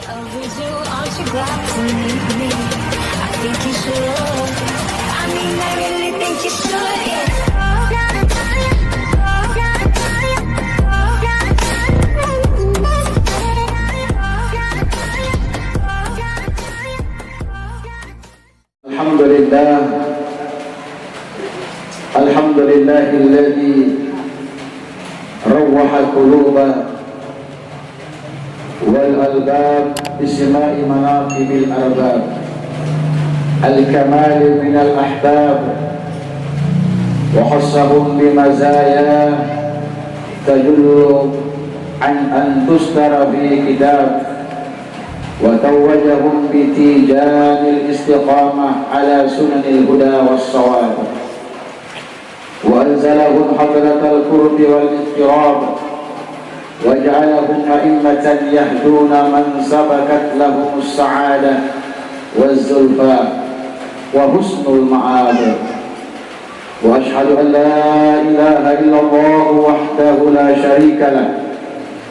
Overdue autograph to me. I think you should. I mean, I really think you should. Yeah. Alhamdulillah, alhamdulillahilladzi rawwaha quluba wal albab bisma'i manaqibil arbab al-kamal min al-ahbab wa khassahum bimazaya tadullu an tustara fi kitab وتوجهم بتيجان الاستقامة على سنن الهدى والصواب وأنزلهم حضرة القرب والاضطراب وجعلهم أئمة يهدون من سبقت لهم السعادة والزلفى وحسن المعاد وأشهد أن لا إله إلا الله وحده لا شريك له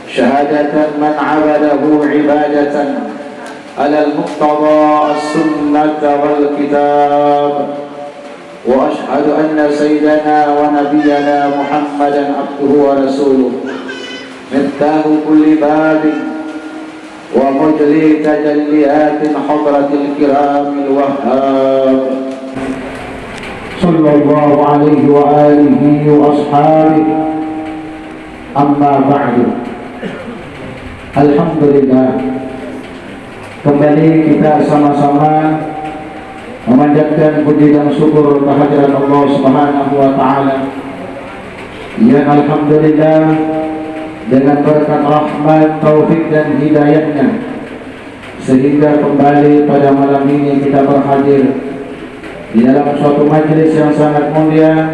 شهادة من عبده عبادة على المقتضى السنة والكتاب وأشهد أن سيدنا ونبينا محمدا عبده ورسوله مفتاح كل باب ومجلي تجليات حضرة الكرام الوهاب صلى الله عليه وآله وأصحابه أما بعد. Alhamdulillah, kembali kita sama-sama memanjatkan puji dan syukur kehadirat Allah Subhanahu wa taala. Ya, alhamdulillah, dengan berkat rahmat, taufik dan hidayahnya sehingga kembali pada malam ini kita berhadir di dalam suatu majlis yang sangat mulia,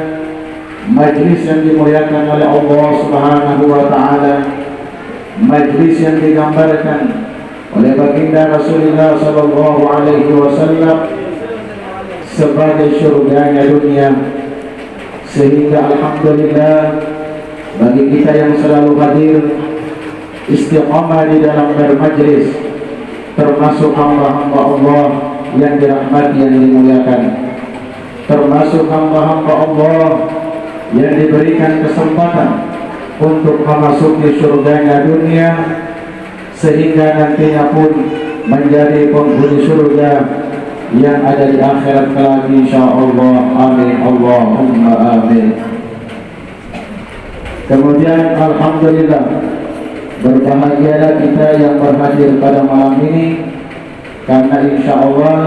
majlis yang dimuliakan oleh Allah Subhanahu wa taala, majlis yang digambarkan oleh baginda Rasulullah sallallahu alaihi wasallam sebagai surganya dunia, sehingga alhamdulillah bagi kita yang selalu hadir istiqamah di dalam bermajlis, termasuk hamba-hamba Allah yang dirahmati, yang dimuliakan, termasuk hamba-hamba Allah yang diberikan kesempatan untuk memasuki surganya dunia, sehingga nantinya pun menjadi penghuni surga yang ada di akhirat kelak insyaallah. Amin Allahumma amin. Kemudian alhamdulillah, berbahagialah kita yang berhadir pada malam ini, karena insyaallah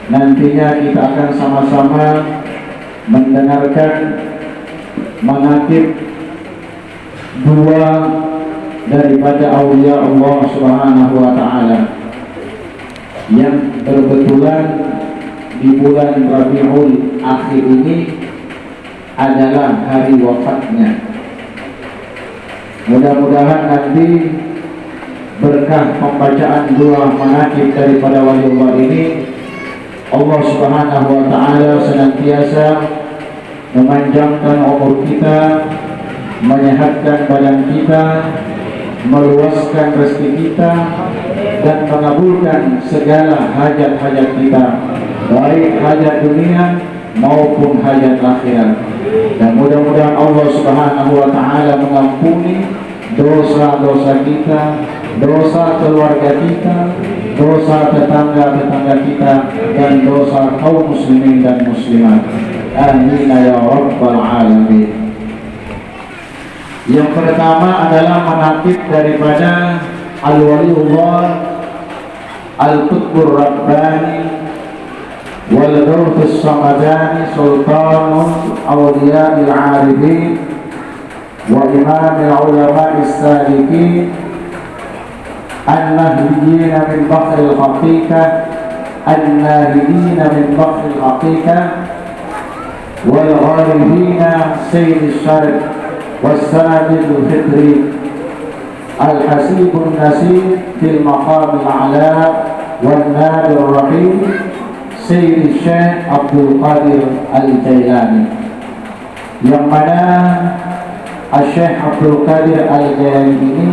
nantinya kita akan sama-sama mendengarkan manaqib dua daripada aulia Allah Subhanahu wa taala yang kebetulan di bulan Rabiul Akhir ini adalah hari wafatnya. Mudah-mudahan nanti berkah pembacaan dua manaqib daripada waliullah ini, Allah Subhanahu wa taala senantiasa memanjangkan umur kita, menyehatkan badan kita, meluaskan rezeki kita, dan mengabulkan segala hajat-hajat kita, baik hajat dunia maupun hajat akhirat. Dan mudah-mudahan Allah Subhanahu wa taala mengampuni dosa-dosa kita, dosa keluarga kita, dosa tetangga-tetangga kita, dan dosa kaum muslimin dan muslimat. Amin ya rabbal alamin. Yang pertama adalah manaqib daripada Al-Waliullah Al-Qutbur Rabbani wal Ghawthus Samadani Sultanul Awliya'il Arifin wa Imamil Ulama'is Salikin An-Nahdiyina min Bahril Haqiqah An-Nahidina min Bahril Haqiqah wal Gharibina Sayyidis Syarq والسند الفطري الحسيب النسيب في المقام الأعلى والنار الرحيم سيد الشيخ عبد القادر الجيلاني، yang mana Syekh Abdul Qadir Al-Jailani ini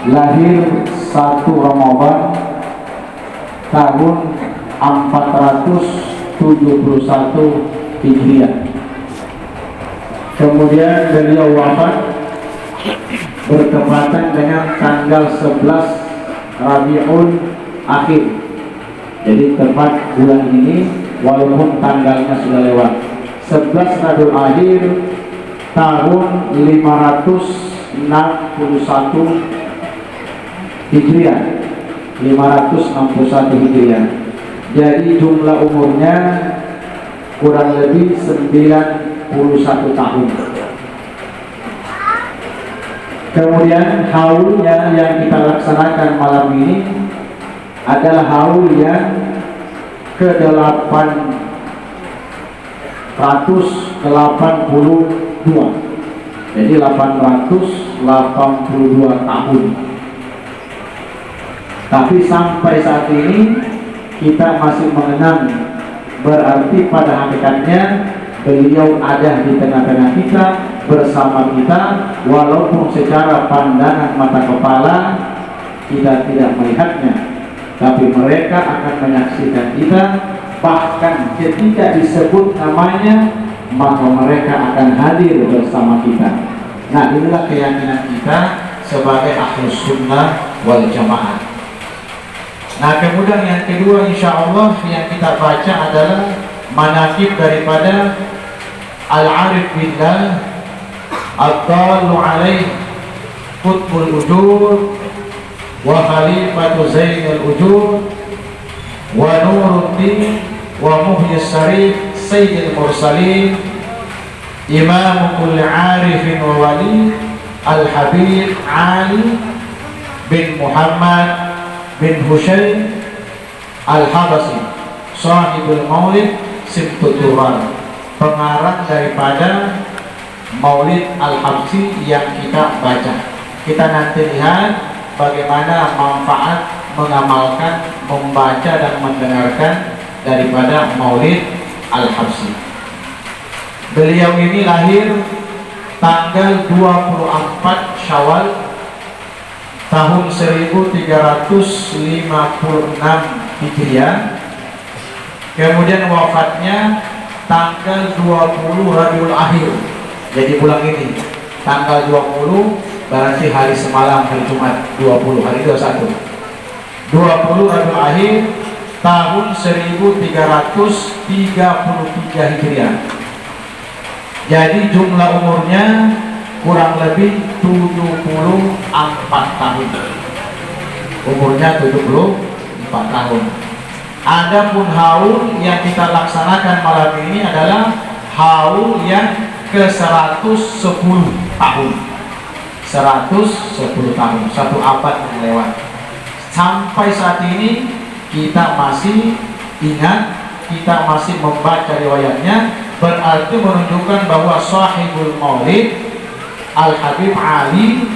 lahir 1 Ramadan tahun 471 Hijriah. Kemudian beliau wafat bertepatan dengan tanggal 11 Rabiul Akhir. Jadi tepat bulan ini walaupun tanggalnya sudah lewat. 11 Rabiul Akhir tahun 561 Hijriah. 561 Hijriah. Jadi jumlah umurnya kurang lebih 91 tahun. Kemudian haulnya yang kita laksanakan malam ini adalah haul yang ke-882. Jadi 882 tahun. Tapi sampai saat ini kita masih mengenang, berarti pada hakikatnya beliau ada di tengah-tengah kita, bersama kita, walaupun secara pandangan mata kepala kita tidak melihatnya, tapi mereka akan menyaksikan kita. Bahkan ketika disebut namanya, maka mereka akan hadir bersama kita. Nah, inilah keyakinan kita sebagai Ahlus Sunnah wal Jamaah. Nah, kemudian yang kedua, insya Allah yang kita baca adalah manaqib daripada Al-Arif Billah Ad-Dallu Alaih Qutbul Ujur wa Khalifatu Zainul Ujur wa Nuruddin wa Muhyis Syarif Sayyidil Mursalin Imam kulli Arifin wa Wali Al-Habib Ali bin Muhammad bin Husain Al-Habasi Sahibul Maulid Sibtut Turan, pengarang daripada Maulid Al-Habsi yang kita baca. Kita nanti lihat bagaimana manfaat mengamalkan, membaca dan mendengarkan daripada Maulid Al-Habsi. Beliau ini lahir tanggal 24 Syawal tahun 1356 Hijriah. Kemudian wafatnya tanggal 20 Rabiul Akhir. Jadi bulan ini tanggal 20 berarti hari semalam, hari Jumat 20, hari 21. 20 Rabiul Akhir tahun 1333 Hijriah. Jadi jumlah umurnya kurang lebih 74 tahun. Umurnya 74 tahun. Adapun haul yang kita laksanakan malam ini adalah haul yang ke-110 tahun. 110 tahun, 1 abad yang lewat. Sampai saat ini kita masih ingat, kita masih membaca riwayatnya, berarti menunjukkan bahwa sahibul maulid Al-Habib Ali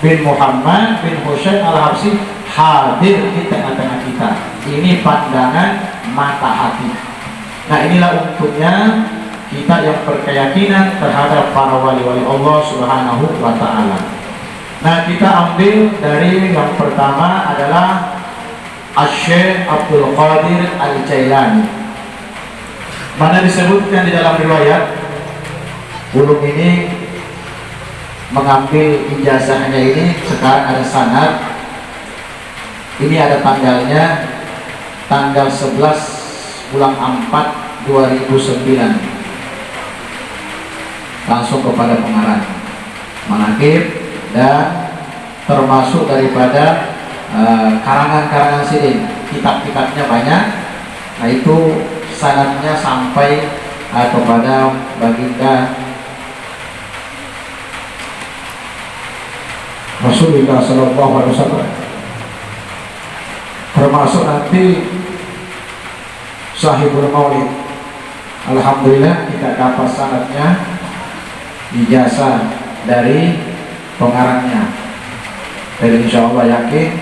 bin Muhammad bin Husain Al-Habsi hadir di tengah-tengah kita. Ini pandangan mata hati. Nah, inilah untuknya kita yang berkeyakinan terhadap para wali-wali Allah Subhanahu wa ta'ala. Nah, kita ambil dari yang pertama adalah Asy-Syaikh Abdul Qadir Al-Jailani. Mana disebutkan di dalam riwayat, ulum ini mengambil ijazahnya ini, sekarang ada sanad. Ini ada tanggalnya, tanggal 11 bulan 4 2009. Langsung kepada pengarang manaqib dan termasuk daripada karangan-karangan sini, kitab-kitabnya banyak. Nah, itu sanadnya sampai kepada baginda Rasulullah Sallallahu Alaihi Wasallam, termasuk nanti Sahibul Maulid. Alhamdulillah kita dapat sanadnya, ijazah dari pengarangnya. Dan insya Allah yakin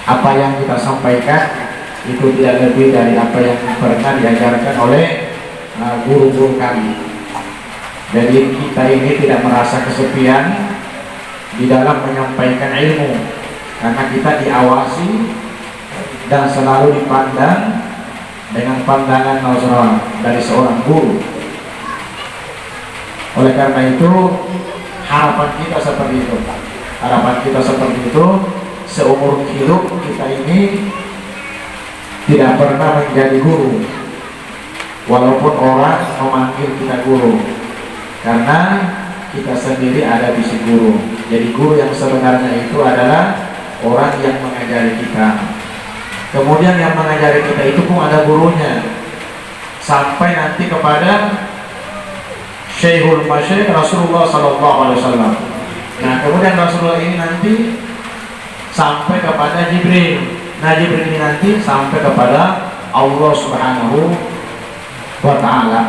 apa yang kita sampaikan itu tidak lebih dari apa yang pernah diajarkan oleh guru-guru kami. Jadi kita ini tidak merasa kesepian, di dalam menyampaikan ilmu, karena kita diawasi dan selalu dipandang dengan pandangan nazar dari seorang guru. Oleh karena itu harapan kita seperti itu. Harapan kita seperti itu, seumur hidup kita ini tidak pernah menjadi guru, walaupun orang memanggil kita guru, karena kita sendiri ada bisi guru. Jadi guru yang sebenarnya itu adalah orang yang mengajari kita. Kemudian yang mengajari kita itu pun ada gurunya, sampai nanti kepada Syekhul Masyayikh Rasulullah Sallallahu Alaihi Wasallam. Nah, kemudian Rasulullah ini nanti sampai kepada Jibril. Nah, Jibril ini nanti sampai kepada Allah Subhanahu wa Ta'ala.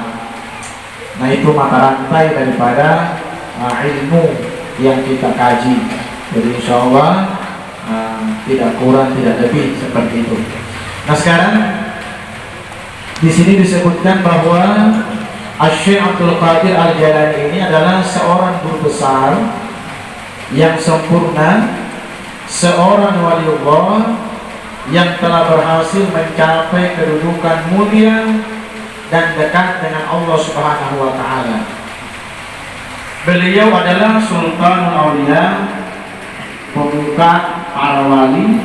Nah, itu mata rantai daripada ilmu yang kita kaji. Jadi insya Allah tidak kurang tidak lebih seperti itu. Nah, sekarang di sini disebutkan bahwa Syekh Abdul Qadir Al-Jailani ini adalah seorang guru besar yang sempurna, seorang waliullah yang telah berhasil mencapai kedudukan mulia dan dekat dengan Allah Subhanahu wa Ta'ala. Beliau adalah Sultanul Aulia, pembuka para wali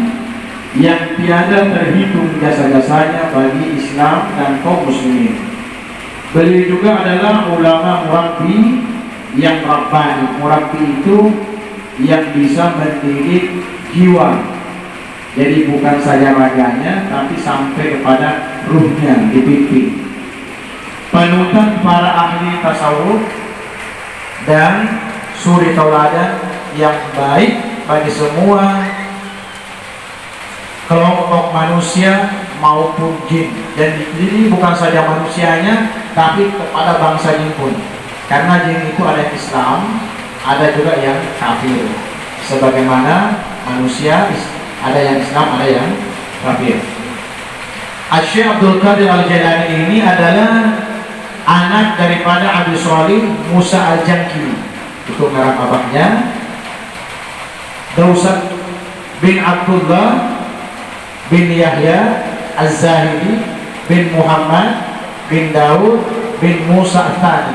yang tiada terhitung jasa-jasanya bagi Islam dan kaum muslimin. Beliau juga adalah ulama murabbi yang rabbani. Murabbi itu yang bisa mendidik jiwa. Jadi bukan saja raganya, tapi sampai kepada ruhnya dipimpin. Panutan para ahli tasawuf dan suri tauladan yang baik bagi semua kelompok manusia maupun jin. Dan ini bukan saja manusianya, tapi kepada bangsa jin pun. Karena jin itu ada yang Islam, ada juga yang kafir. Sebagaimana manusia ada yang Islam, ada yang kafir. Syekh Abdul Qadir Al-Jailani ini adalah anak daripada Abi Shalih Musa Al-Janki. Itu nama abahnya. Dausat bin Abdullah bin Yahya Az-Zahidi bin Muhammad bin Daud bin Musa Al-Thani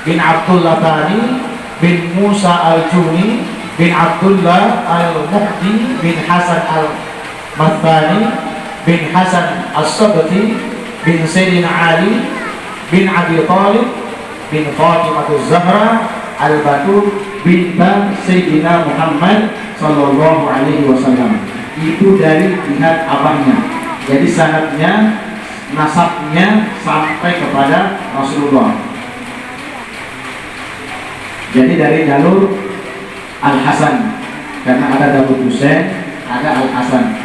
bin Abdullah Thani bin Musa Al-Juni bin Abdullah Al-Muhdi bin Hasan Al-Mathani bin Hasan Al-Sabti bin Sayyidina Ali bin Abi Talib bin Fatimah Az-Zahra Al-Batul bintan Sayyidina Muhammad Sallallahu Alaihi Wasallam. Itu dari pihak abahnya. Jadi sanadnya, nasabnya sampai kepada Rasulullah. Jadi dari jalur Al-Hasan, karena ada Daud Husain, ada Al-Hasan.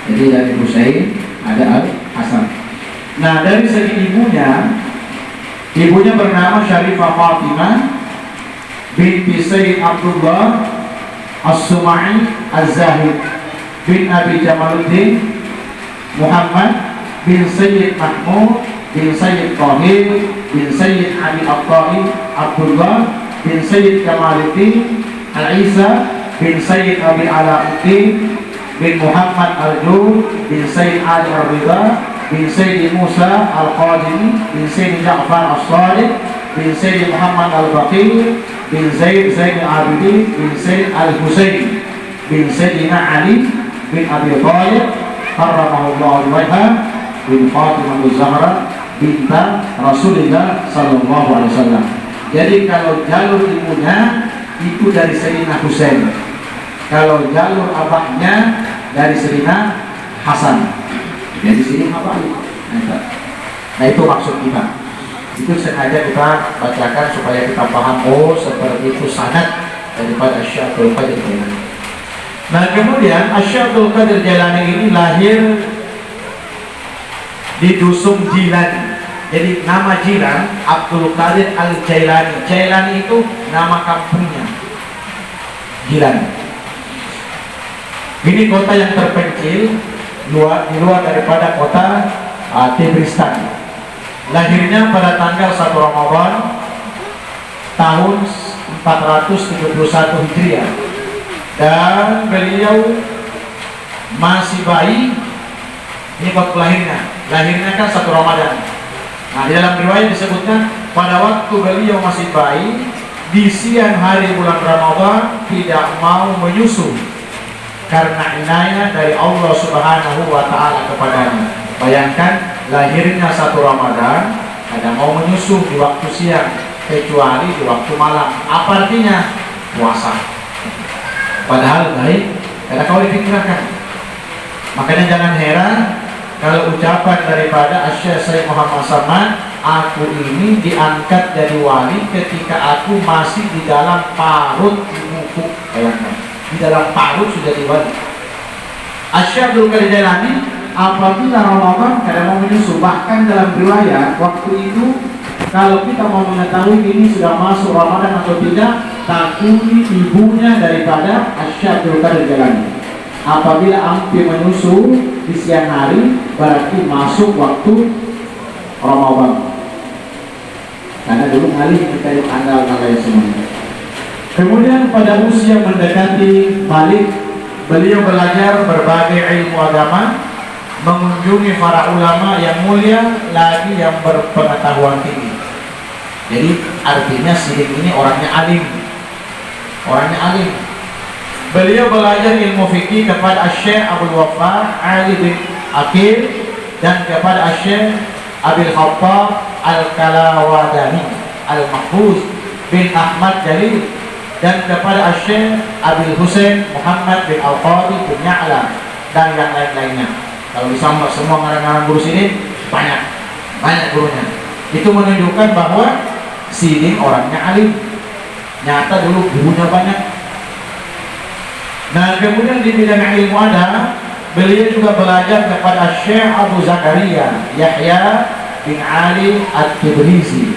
Jadi dari Husain ada Al-Hasan. Nah, dari segi ibunya bernama Syarifah Fatimah binti Sayyid Abdullah As-Sumai Az-Zahid bin Abi Jamaluddin Muhammad bin Sayyid Mahmud bin Sayyid Tahir bin Sayyid Ali Al-Ta'i Abdullah bin Sayyid Kamaluddin Al-Isa bin Sayyid Abi Alauddin bin Muhammad Al-Jur bin Sayyid Ali Al-Ridha bin Sayyid Musa Al-Qadimi bin Sayyid Ja'far As-Sadiq bin Sayyid Muhammad Al-Baqir bin Zaid Al-Abidin bin Sayyid Al-Husayn bin Sayyidina Ali bin Abi Talib karramahullahu wajha bin Fatimah Az-Zahra binta Rasulullah Sallallahu Alaihi Wasallam. Jadi kalau jalur ibunya itu dari Sayyidina Husain, kalau jalur abahnya dari Sayyidina Hasan. Jadi sini apa? Nah, itu maksud kita. Itu sengaja kita bacakan supaya kita paham, oh seperti itu sanad daripada Syekh Abdul Qadir Jailani. Nah, kemudian Syekh Abdul Qadir Jailani ini lahir di Dusun Jilan. Jadi nama Jilan Abdul Qadir Al-Jailani. Jailani itu nama kampungnya. Jilan. Ini kota yang terpencil di luar daripada kota Tibristan. Lahirnya pada tanggal 1 Ramadan tahun 471 Hijriah dan beliau masih bayi. Ini waktu lahirnya kan 1 Ramadan. Nah, di dalam riwayat disebutkan pada waktu beliau masih bayi di siang hari bulan Ramadan tidak mau menyusu karena inayah dari Allah Subhanahu wa taala kepadanya. Bayangkan lahirnya 1 Ramadan ada mau menyusu di waktu siang kecuali di waktu malam. Apa artinya? Puasa. Padahal baik, karena kau dipikirkan. Makanya jangan heran kalau ucapan daripada Asy-Syaikh Sayyid Muhammad Samad, aku ini diangkat jadi wali ketika aku masih di dalam parut ibuku. Bayangkan, di dalam parut sudah jadi wali. Asy-Syaikh Abdul Qadir Jailani apabila Ramadan kadang mau menyusu, bahkan dalam riwayat waktu itu kalau kita mau mengetahui ini sudah masuk Ramadan atau tidak, takuni ibunya daripada Asy-Syaikh Abdul Qadir Jailani. Apabila hampir menyusu di siang hari berarti masuk waktu Ramadan. Karena dulu ngalih mencari tanggal semuanya. Kemudian pada usia mendekati balik, beliau belajar berbagai ilmu agama, mengunjungi para ulama yang mulia lagi yang berpengetahuan tinggi. Jadi artinya Sidik ini orangnya alim. Beliau belajar ilmu fikih kepada Asy-Syaikh Abdul Wafa Ali bin Aqil dan kepada Asy-Syaikh Abil Khattab Al-Kalawadani Al-Mahfuz bin Ahmad Jalil dan kepada Asy-Syaikh Abil Husain Muhammad bin Al-Qadi bin Ya'la dan yang lain-lainnya. Kalau disambung semua ngarang-ngarang guru Sidik banyak gurunya. Itu menunjukkan bahwa Sidik orangnya alim. Nyata dulu gurunya banyak. Nah, kemudian di bidang ilmu ada, beliau juga belajar kepada Syekh Abu Zakaria Yahya bin Ali At-Tibrizi.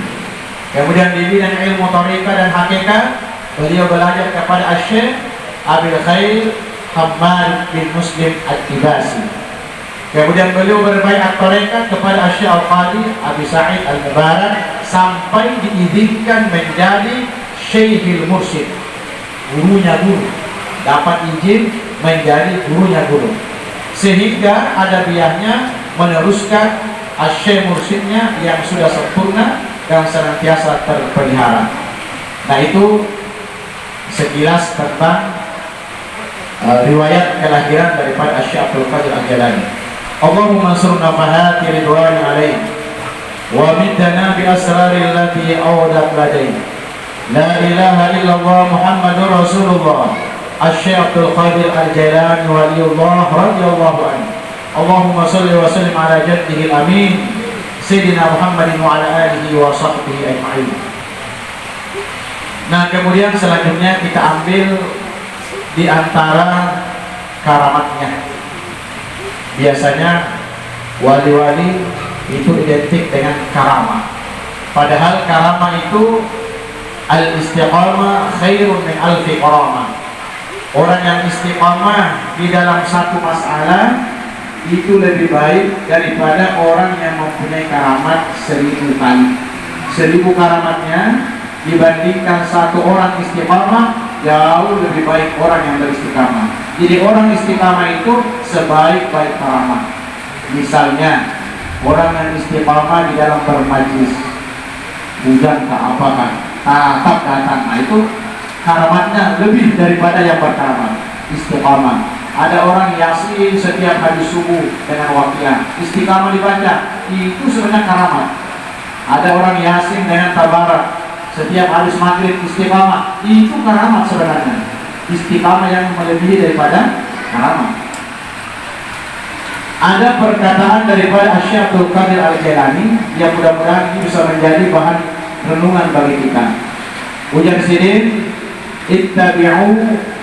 Kemudian di bidang ilmu tariqah dan hakikat, beliau belajar kepada Syekh Abil Khair Hammad bin Muslim At-Tibasi. Kemudian beliau berbaiat tariqat kepada Syekh Al-Qadi Abi Sa'id Al-Mubarak sampai diizinkan menjadi Syekhul Mursyid, gurunya guru. Dapat izin menjadi gurunya guru, sehingga ada biahnya meneruskan Asy-Syaikh mursyidnya yang sudah sempurna dan senantiasa terpelihara. Nah, itu sekilas tentang riwayat kelahiran daripada Asy-Syaikh Abdul Qadir Al-Jailani. Allahumma ansurna fahati ridwani alaihi wa middana bi asraril lati awdat ladai. La ilaha illallah Muhammadur Rasulullah Asy-Syaikh Abdul Qadir Al-Jailani waliyullah radhiyallahu anhu. Allahumma shalli wa sallim ala jaddihil amin Sayyidina Muhammadin wa ala alihi wa sahbihi ajma'in. Nah, kemudian selanjutnya kita ambil di antara karamatnya. Biasanya wali-wali itu identik dengan karamah. Padahal karamah itu al-istiqamah khairun min alfi karamah. Orang yang istiqamah di dalam satu masalah itu lebih baik daripada orang yang mempunyai karamat 1000 kali. 1000 karamatnya dibandingkan satu orang istiqamah, jauh lebih baik orang yang beristiqamah. Jadi orang istiqamah itu sebaik-baik karamat. Misalnya orang yang istiqamah di dalam bermajlis, hujan tak apa kan, tetap datang. Nah, itu karamatnya lebih daripada yang berkaramat istiqamah. Ada orang yasin setiap hari subuh dengan waktunya, istiqamah dibaca, itu sebenarnya karamat. Ada orang yasin dengan tabarak setiap hari maghrib istiqamah, itu karamat sebenarnya. Istiqamah yang melebihi daripada karamat. Ada perkataan daripada Asy-Syaikh Abdul Qadir Al-Jailani yang mudah-mudahan ini bisa menjadi bahan renungan bagi kita. Ujar sini, ittabi'u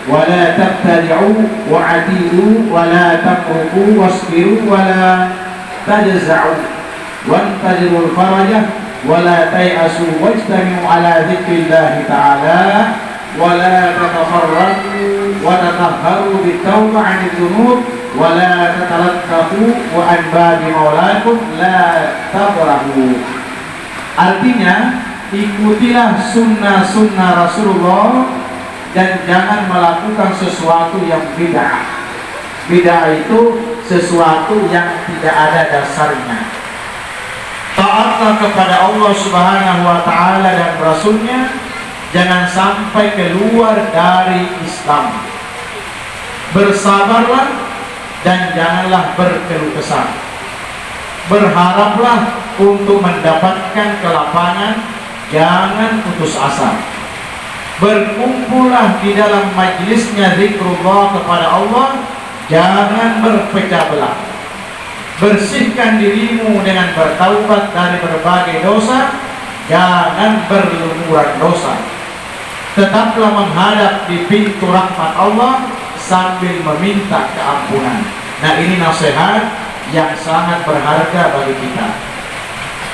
wa la tabtadi'u wa adilu wa la taqrubu wasbiru wa la tajza'u wantazirul farajah wa la tay'asu wajtami'u ala dzikrillahi ta'ala wa la tatafarraqu wa tatahharu bitawbah 'anil dzunub wa la tatalaqqafu wa an babi maulakum la tabrahu. Artinya, ikutilah sunnah-sunnah Rasulullah dan jangan melakukan sesuatu yang bid'ah. Bid'ah itu sesuatu yang tidak ada dasarnya. Taatlah kepada Allah Subhanahu wa Ta'ala dan Rasulnya, jangan sampai keluar dari Islam. Bersabarlah dan janganlah berkeluh kesah. Berharaplah untuk mendapatkan kelapangan, jangan putus asa. Berkumpullah di dalam majlisnya zikrullah kepada Allah, jangan berpecah belah. Bersihkan dirimu dengan bertaubat dari berbagai dosa, jangan berlumuran dosa. Tetaplah menghadap di pintu rahmat Allah sambil meminta keampunan. Nah, ini nasihat yang sangat berharga bagi kita.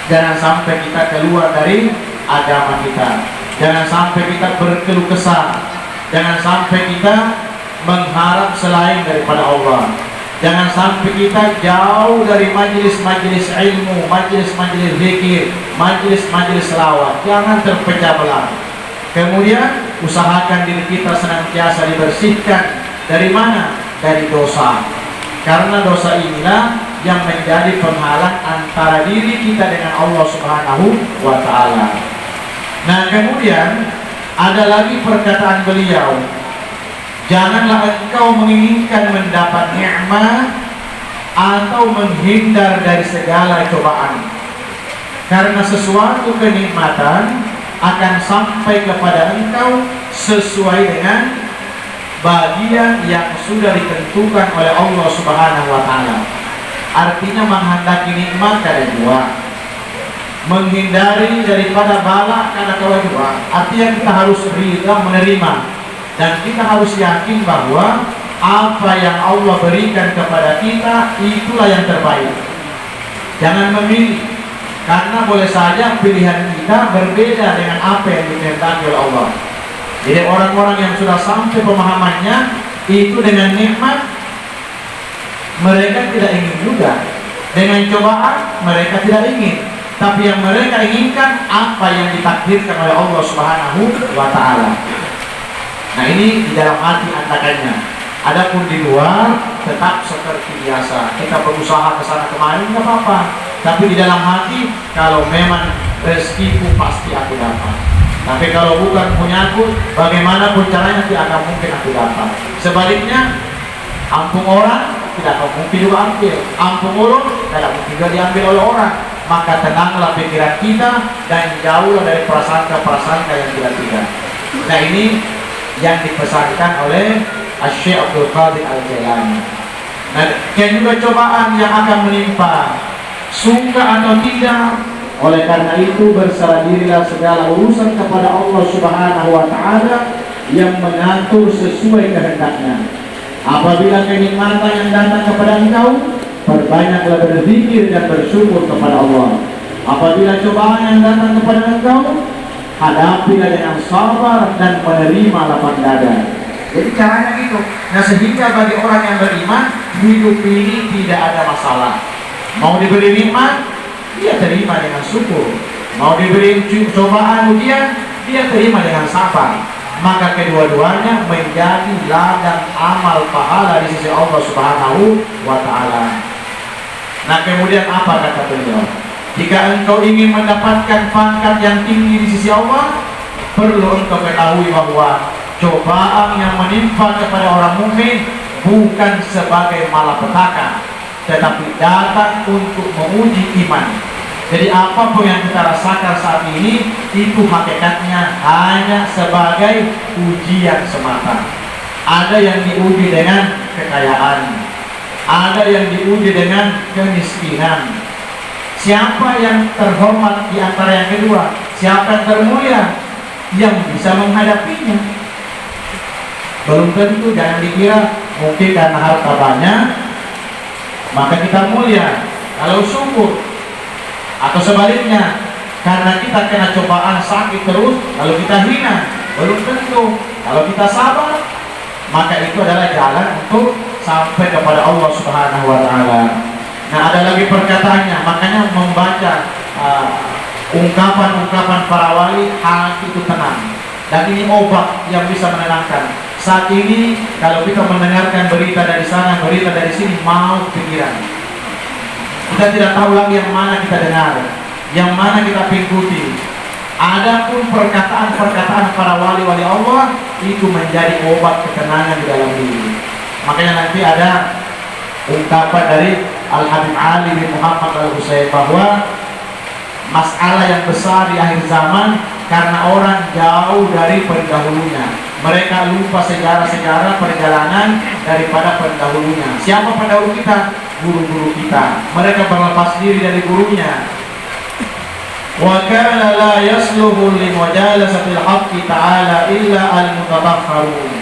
Jangan sampai kita keluar dari agama kita. Jangan sampai kita berkeluh kesah. Jangan sampai kita mengharap selain daripada Allah. Jangan sampai kita jauh dari majelis-majelis ilmu, majelis-majelis zikir, majelis-majelis selawat. Jangan terpecah belah. Kemudian usahakan diri kita senantiasa dibersihkan dari mana? Dari dosa. Karena dosa inilah yang menjadi penghalang antara diri kita dengan Allah Subhanahu wa Ta'ala. Nah, kemudian ada lagi perkataan beliau, janganlah engkau menginginkan mendapat nikmat atau menghindar dari segala cobaan, karena sesuatu kenikmatan akan sampai kepada engkau sesuai dengan bagian yang sudah ditentukan oleh Allah Subhanahu wa Ta'ala. Artinya menghendaki nikmat ada dua, menghindari daripada bala ada dua. Artinya kita harus rida menerima, dan kita harus yakin bahwa apa yang Allah berikan kepada kita itulah yang terbaik. Jangan memilih, karena boleh saja pilihan kita berbeda dengan apa yang dikehendaki oleh Allah. Jadi orang-orang yang sudah sampai pemahamannya itu dengan nikmat, mereka tidak ingin juga. Dengan cobaan, mereka tidak ingin. Tapi yang mereka inginkan apa yang ditakdirkan oleh Allah Subhanahu wa Ta'ala. Nah, ini di dalam hati antakannya. Adapun di luar tetap seperti biasa. Kita berusaha ke sana kemari nggak apa-apa. Tapi di dalam hati, kalau memang rezekiku pasti aku dapat. Tapi kalau bukan punya aku, bagaimanapun caranya tidak akan mungkin aku dapat. Sebaliknya, ampun orang tidak akan mungkin juga ambil. Ampun orang tidak mungkin juga diambil oleh orang. Maka tenanglah pikiran kita dan jauhlah dari prasangka-prasangka yang tidak. Nah, ini yang dipesankan oleh Syekh Abdul Qadir Al-Jailani. Nah, dan juga cobaan yang akan menimpa, suka atau tidak. Oleh karena itu berserah dirilah segala urusan kepada Allah Subhanahu wa Ta'ala yang mengatur sesuai kehendaknya. Apabila kenikmatan yang datang kepada engkau, perbanyaklah berzikir dan bersyukur kepada Allah. Apabila cobaan yang datang kepada engkau, hadapilah dengan sabar dan menerima lapang dada. Jadi caranya gitu. Nah, sehingga bagi orang yang beriman, hidup ini tidak ada masalah. Mau diberi nikmat, dia terima dengan syukur. Mau diberi cobaan ujian, dia terima dengan sabar. Maka kedua-duanya menjadi ladang amal pahala di sisi Allah Subhanahu wa Ta'ala. Nah, kemudian apa kata beliau? Jika engkau ingin mendapatkan pangkat yang tinggi di sisi Allah, perlu engkau ketahui bahwa cobaan yang menimpa kepada orang mukmin bukan sebagai malapetaka, tetapi datang untuk menguji iman. Jadi apapun yang kita rasakan saat ini, itu hakikatnya hanya sebagai ujian semata. Ada yang diuji dengan kekayaan, ada yang diuji dengan kemiskinan. Siapa yang terhormat di antara yang kedua? Siapa yang termulia? Yang bisa menghadapinya. Belum tentu, jangan dikira mungkin karena harta banyak maka kita mulia. Kalau syukur, atau sebaliknya, karena kita kena cobaan sakit terus lalu kita hina, belum tentu. Kalau kita sabar, maka itu adalah jalan untuk sampai kepada Allah Subhanahu wa Ta'ala. Nah, ada lagi perkataannya, makanya membaca ungkapan-ungkapan para wali, hati itu tenang dan ini obat yang bisa menenangkan. Saat ini kalau kita mendengarkan berita dari sana, berita dari sini, mau pikiran. Kita tidak tahu lagi yang mana kita dengar, yang mana kita ikuti. Adapun perkataan-perkataan para wali-wali Allah itu menjadi obat ketenangan di dalam diri. Makanya nanti ada ungkapan dari Al-Habib Ali bin Muhammad Al-Husayn bahwa masalah yang besar di akhir zaman karena orang jauh dari pendahulunya. Mereka lupa sejarah-sejarah perjalanan daripada pendahulunya. Siapa pendahulu kita? Guru-guru kita. Mereka berlepas diri dari gurunya. Wa kana la yasluhu li mujalasatil haqqi ta'ala illa al-mutatahharun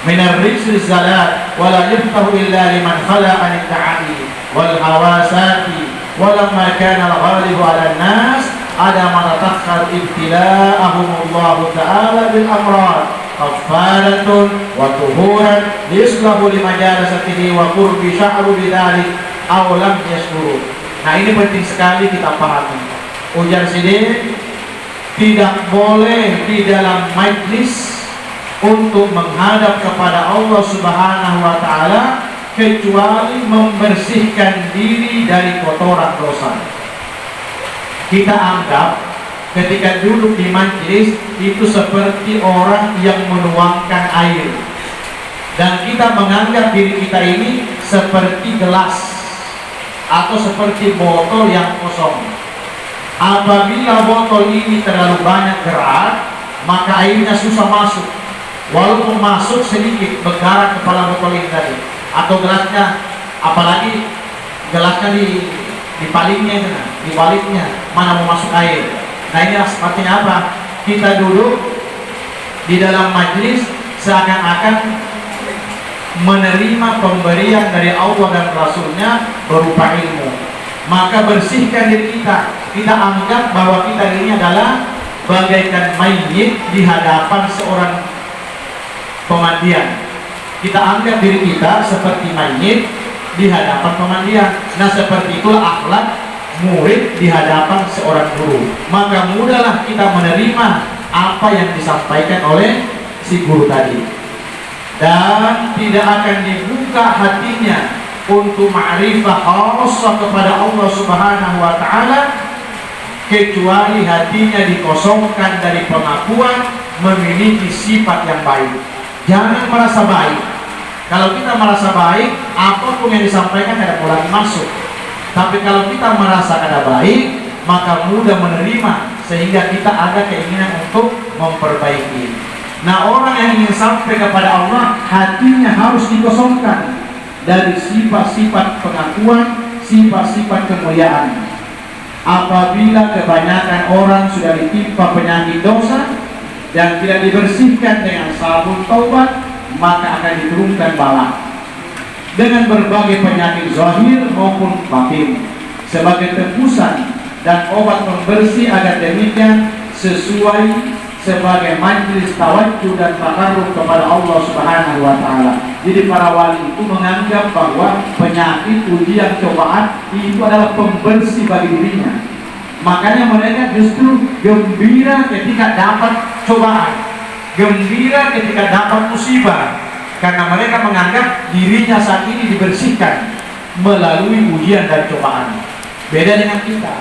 min ar-rijli zalat wa la yaftahu illa liman khala an at-ta'ali wal hawasati wa lamma kana al-ghalibu 'ala an-nas ada man tatakhkhar ibtila'ahum Allah ta'ala bil amrad kafaratun wa tuhuran yuslahu li majalasatihi wa qurbi sya'ru bidzalik aw lam yashkuru. Nah, ini penting sekali kita pahami. Ujar sini tidak boleh di dalam majlis untuk menghadap kepada Allah Subhanahu wa taala kecuali membersihkan diri dari kotoran dosa. Kita anggap ketika duduk di majlis itu seperti orang yang menuangkan air, dan kita menganggap diri kita ini seperti gelas atau seperti botol yang kosong. Apabila botol ini terlalu banyak gerak, maka airnya susah masuk. Walaupun masuk sedikit, bergerak kepala botol ini tadi, atau gelasnya, apalagi gelasnya di palingnya itu, di baliknya mana mau masuk air. Nah, ini sepertinya apa? Kita duduk di dalam majlis seakan-akan menerima pemberian dari Allah dan Rasulnya berupa ilmu. Maka bersihkan diri kita. Kita anggap bahwa kita ini adalah bagaikan mayit di hadapan seorang pemandian. Kita anggap diri kita seperti mayit di hadapan pemandian. Nah, seperti itulah akhlak murid di hadapan seorang guru. Maka mudahlah kita menerima apa yang disampaikan oleh si guru tadi, dan tidak akan dibuka hatinya untuk ma'rifah khassah kepada Allah Subhanahu wa taala kecuali hatinya dikosongkan dari pengakuan memiliki sifat yang baik. Jangan merasa baik. Kalau kita merasa baik, apapun yang disampaikan tidak boleh masuk. Tapi kalau kita merasa kada baik, maka mudah menerima sehingga kita ada keinginan untuk memperbaiki. Nah, orang yang ingin sampai kepada Allah, hatinya harus dikosongkan dari sifat-sifat pengakuan, sifat-sifat kemuliaan. Apabila kebanyakan orang sudah ditimpa penyakit dosa dan tidak dibersihkan dengan sabun taubat, maka akan diturunkan bala dengan berbagai penyakit zahir maupun batin sebagai tebusan dan obat pembersih agar demikian sesuai sebagai majlis tawajjuh dan takarrub kepada Allah Subhanahu wa taala. Jadi para wali itu menganggap bahwa penyakit, ujian, cobaan itu adalah pembersih bagi dirinya. Makanya mereka justru gembira ketika dapat cobaan, gembira ketika dapat musibah, karena mereka menganggap dirinya saat ini dibersihkan melalui ujian dan cobaan. Beda dengan kita.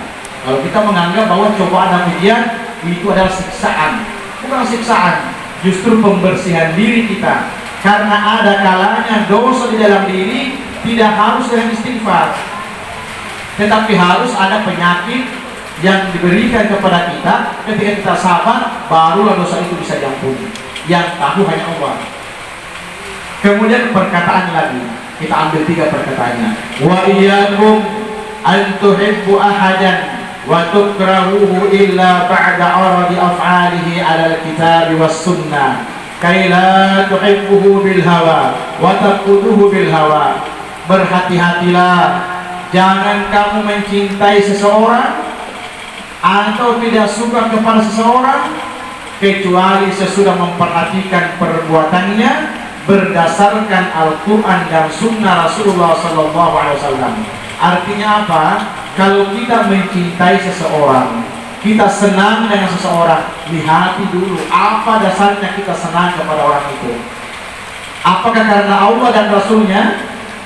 Kalau kita menganggap bahwa cobaan dan ujian itu adalah siksaan, bukan siksaan, justru pembersihan diri kita. Karena ada kalanya dosa di dalam diri tidak harus dengan istighfar, tetapi harus ada penyakit yang diberikan kepada kita. Ketika kita sabar, barulah dosa itu bisa diampuni. Yang tahu hanya Allah. Kemudian perkataan lagi, kita ambil 3 perkataannya. Wa iyyakum an tuhibbu ahadan wa tukrahuhu illa ba'da aradi af'alihi 'ala al-kitab was sunnah kay la tuhibbuhu bil hawa wa taquduhu bil hawa. Berhati-hatilah, jangan kamu mencintai seseorang atau tidak suka kepada seseorang kecuali sesudah memperhatikan perbuatannya berdasarkan Al-Quran dan Sunnah Rasulullah SAW. Artinya apa? Kalau kita mencintai seseorang, kita senang dengan seseorang, lihati dulu apa dasarnya kita senang kepada orang itu. Apakah karena Allah dan Rasulnya,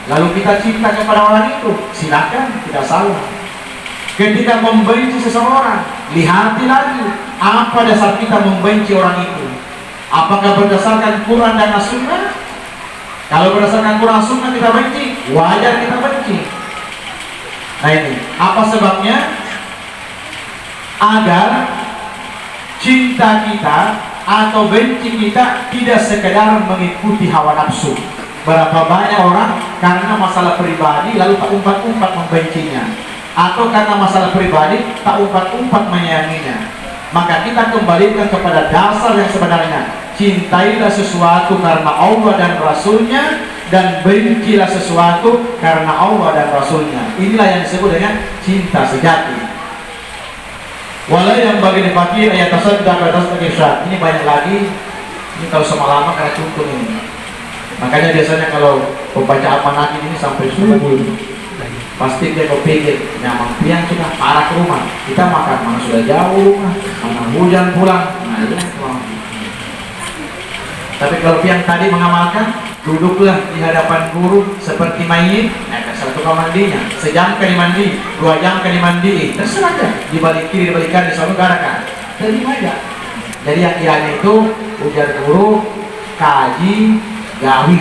lalu kita cinta kepada orang itu? Silakan, tidak salah. Ketika membenci seseorang, lihati lagi apa dasar kita membenci orang itu. Apakah berdasarkan Quran dan Sunnah? Kalau berdasarkan Quran Sunnah kita benci, wajar kita benci. Nah ini, apa sebabnya? Agar cinta kita atau benci kita tidak sekedar mengikuti hawa nafsu. Berapa banyak orang karena masalah pribadi lalu tak umpat-umpat membencinya, atau karena masalah pribadi tak umpat-umpat menyayanginya. Maka kita kembalikan kepada dasar yang sebenarnya. Cintailah sesuatu karena Allah dan Rasulnya, dan bencilah sesuatu karena Allah dan Rasulnya. Inilah yang disebut dengan cinta sejati. Walau yang bagi fakir ayat tasaddaq atas sebagai syarat. Ini banyak lagi. Ini kalau semalam karena contoh ini. Makanya biasanya kalau pembaca amanat ini sampai subuh, pasti dia berpikir, nyaman piang sudah arah ke rumah. Kita makan mana sudah jauh, mana hujan pulang. Nah itu tapi kalau piang tadi mengamalkan, duduklah di hadapan guru seperti mayit. Nah, satu kamar mandinya, sejam kali mandi, 2 jam kali mandi, terserah aja. Di balik kiri, di balik kanan, selalu garakan. Jadi aja. Jadi yang kiranya itu ujar guru, kaji, gawi.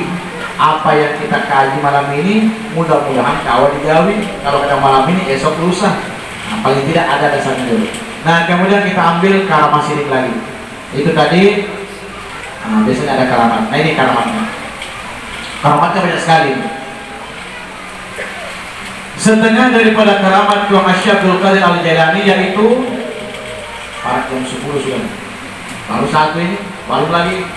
Apa yang kita kaji malam ini, mudah-mudahan kawal digawi. Kalau kita malam ini, esok lusa. Nah, paling tidak ada dasarnya dulu. Nah, kemudian kita ambil karamat sidik lagi. Itu tadi. Nah, biasanya ada karamat. Nah ini karamatnya. Karamatnya banyak sekali. Setengah daripada karamat Tuan Syekh Abdul Qadir Al-Jailani yaitu pada jam 10 sudah. Baru satu ini, baru lagi.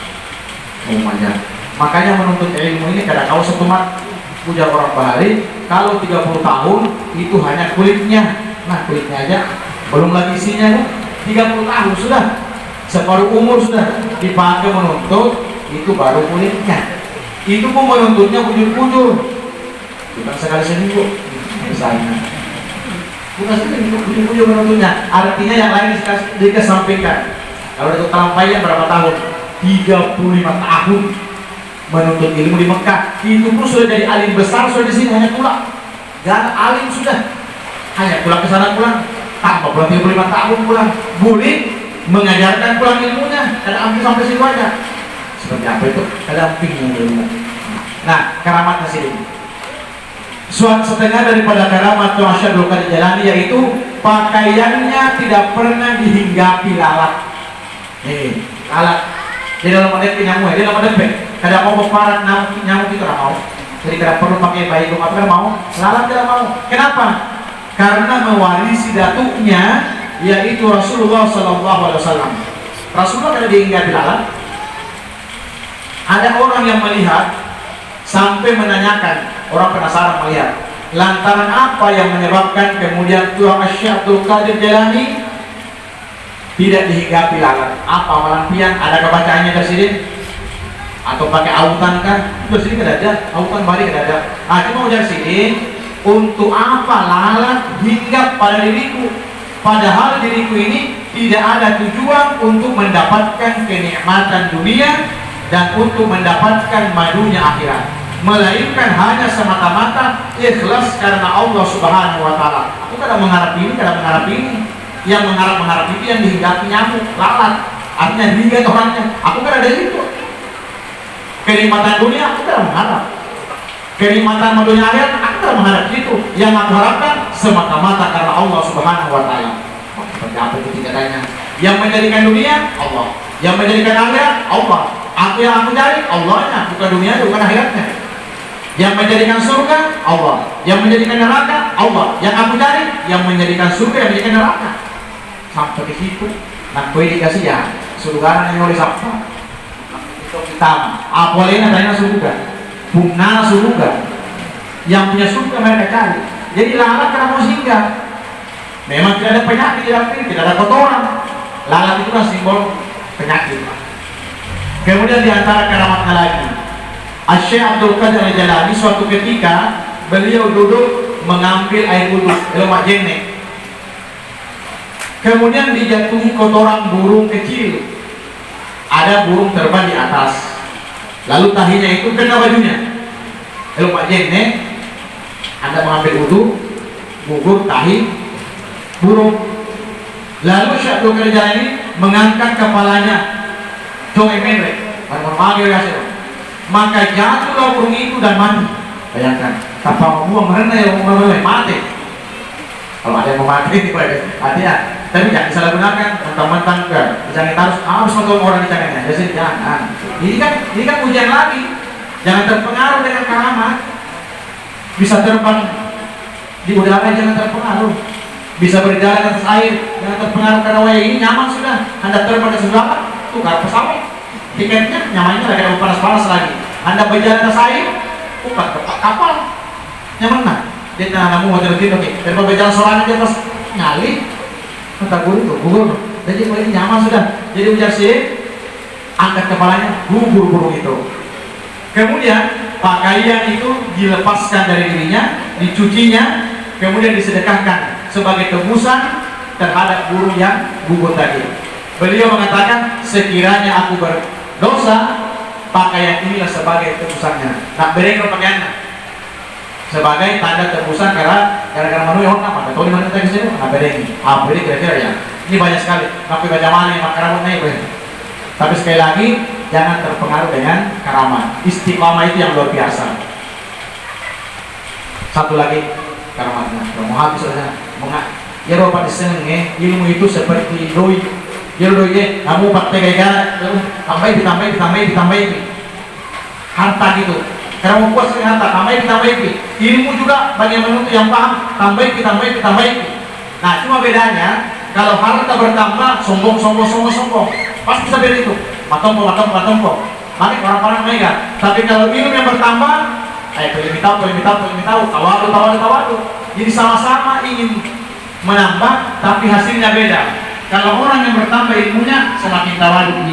Makanya menuntut ilmu ini kadang kau setumat puja orang Bahari. Kalau 30 tahun itu hanya kulitnya. Nah kulitnya aja, belum lagi isinya ya. 30 tahun sudah. Separuh umur sudah dipakai menuntut, itu baru kulitnya. Itu pun menuntutnya bujur-bujur, bukan sekali seminggu misalnya. Bukan sekali seminggu bujur-bujur menuntutnya. Artinya yang lain dikesampingkan. Kalau itu terlampainya berapa tahun? 35 tahun menuntut ilmu di Mekah. Itu pun sudah jadi alim besar, sudah di sini hanya pulang. Dan alim sudah hanya pulang ke sana pulang. Tanpa pulang 35 tahun pulang. Boleh mengajarkan pulang ilmunya, ada hampir sampai situ aja. Seperti apa itu? Ada bingung ilmu. Nah, karamatnya sini. Setengah daripada karamat Tuan Syekh Abdul Qadir Jailani yaitu pakaiannya tidak pernah dihinggapi lalat. Lalat. Di dalam model nyamuk, di dalam model kadang mau berparat nyamuk itu tidak mau. Jadi tidak perlu pakai bayi rumah tidak mau. Lalat tidak mau. Kenapa? Karena mewarisi datuknya, yaitu Rasulullah SAW. Rasulullah kada dihinggapi lalat. Ada orang yang melihat sampai menanyakan, orang penasaran melihat, lantaran apa yang menyebabkan kemudian Tuan Syekh Abdul Qadir Jailani tidak dihinggapi lalat? Apa amalan pian? Ada kebacaannya dari sini? Atau pakai autan kan? Dari sini kada ada, autan balik kada ada. Nah, cuma dari sini, untuk apa lalat hinggap pada diriku? Padahal diriku ini tidak ada tujuan untuk mendapatkan kenikmatan dunia dan untuk mendapatkan madunya akhirat, melainkan hanya semata-mata ikhlas karena Allah Subhanahu wa Ta'ala. Aku kadang mengharap ini, kadang mengharap ini. Yang mengharap itu yang dihinggapi nyamuk, lalat. Artinya hingga orangnya. Aku kadang ada itu. Kenikmatan dunia aku kadang mengharap. Kenikmatan madunya akhirat aku kadang mengharap itu. Yang aku harapkan semata-mata karena Allah Subhanahu wa Ta'ala. Seperti apa itu tingkatannya? Yang menjadikan dunia Allah, yang menjadikan akhirat Allah. Aku yang aku cari Allahnya, bukan dunia, bukan akhiratnya. Yang menjadikan surga Allah, yang menjadikan neraka Allah. Yang aku cari yang menjadikan surga, yang menjadikan neraka. Sampai ke situ. Nah, kue dikasih ya surga yang oleh siapa? Itu kita. Apalagi adanya surga, bunga surga. Yang punya surga mereka cari. Jadi lalat karena mau singgah. Memang tidak ada penyakit di dalam diri, tidak ada kotoran. Lalat itu kan simbol penyakit. Kemudian diantara keramatnya lagi, Syekh Abdul Qadir Al-Jailani suatu ketika beliau duduk mengambil air wudhu, lemak jenek. Kemudian dijatuhi kotoran burung kecil. Ada burung terbang di atas. Lalu tahinya itu kena bajunya. Lalu Pak Jenne, Anda mengambil wudhu, gugur tahi burung. Lalu Syekh Abdul Qadir Jalani mengangkat kepalanya, Joe Mendrek, maka jatuhlah burung itu dan mati. Bayangkan, tanpa buang merendah yang mati. Kalau ada yang mau mati, hati-hati. Tapi jangan disalahgunakan, mentang-mentang jangan harus menolong orang di tangannya. Jadi jangan. Ini kan ujian lagi. Jangan terpengaruh dengan keramat. Bisa terbang di udara, jangan terpengaruh. Bisa berjalan atas air, jangan terpengaruh karena wayang ini nyaman sudah. Anda terbang ke sebelah, tukar pesawat. Tiketnya nyamannya lagi ada panas-panas lagi. Anda berjalan atas air, bukan kapal. Nyaman lah. Dia namu hotel itu, oke. Dan berjalan sorangan di atas nyali. Kata guru itu, gugur. Jadi ini nyaman sudah. Jadi ujar sih, angkat kepalanya, gugur burung itu. Kemudian pakaian itu dilepaskan dari dirinya, dicucinya, kemudian disedekahkan sebagai tebusan terhadap burung yang gugur tadi. Beliau mengatakan, sekiranya aku berdosa, pakaian inilah sebagai tebusannya. Nak berikan pakaiannya sebagai tanda tebusan karena gara-gara manu yang apa? Tahu di mana kita kesini? Apa ini? Apa ini kira-kira ya? Ini banyak sekali. Tapi baca mana yang keramat naik? Tapi sekali lagi jangan terpengaruh dengan keramat. Istiqomah itu yang luar biasa. Satu lagi keramatnya. Mau habis saja. Ya roba diseneng ilmu itu seperti doi. Ya doi kamu pakai gaya ditambahi. Harta gitu. Karena mau puas dengan harta, tambahin. Ilmu juga bagi yang menuntut yang paham, tambahin. Nah, cuma bedanya kalau harta bertambah, sombong. Pasti bisa beda itu. Matompo. Maka orang-orang mereka. Tapi kalau ilmu yang bertambah, pilih tahu, tawadu. Jadi sama-sama ingin menambah, tapi hasilnya beda. Kalau orang yang bertambah ilmunya semakin tawadu,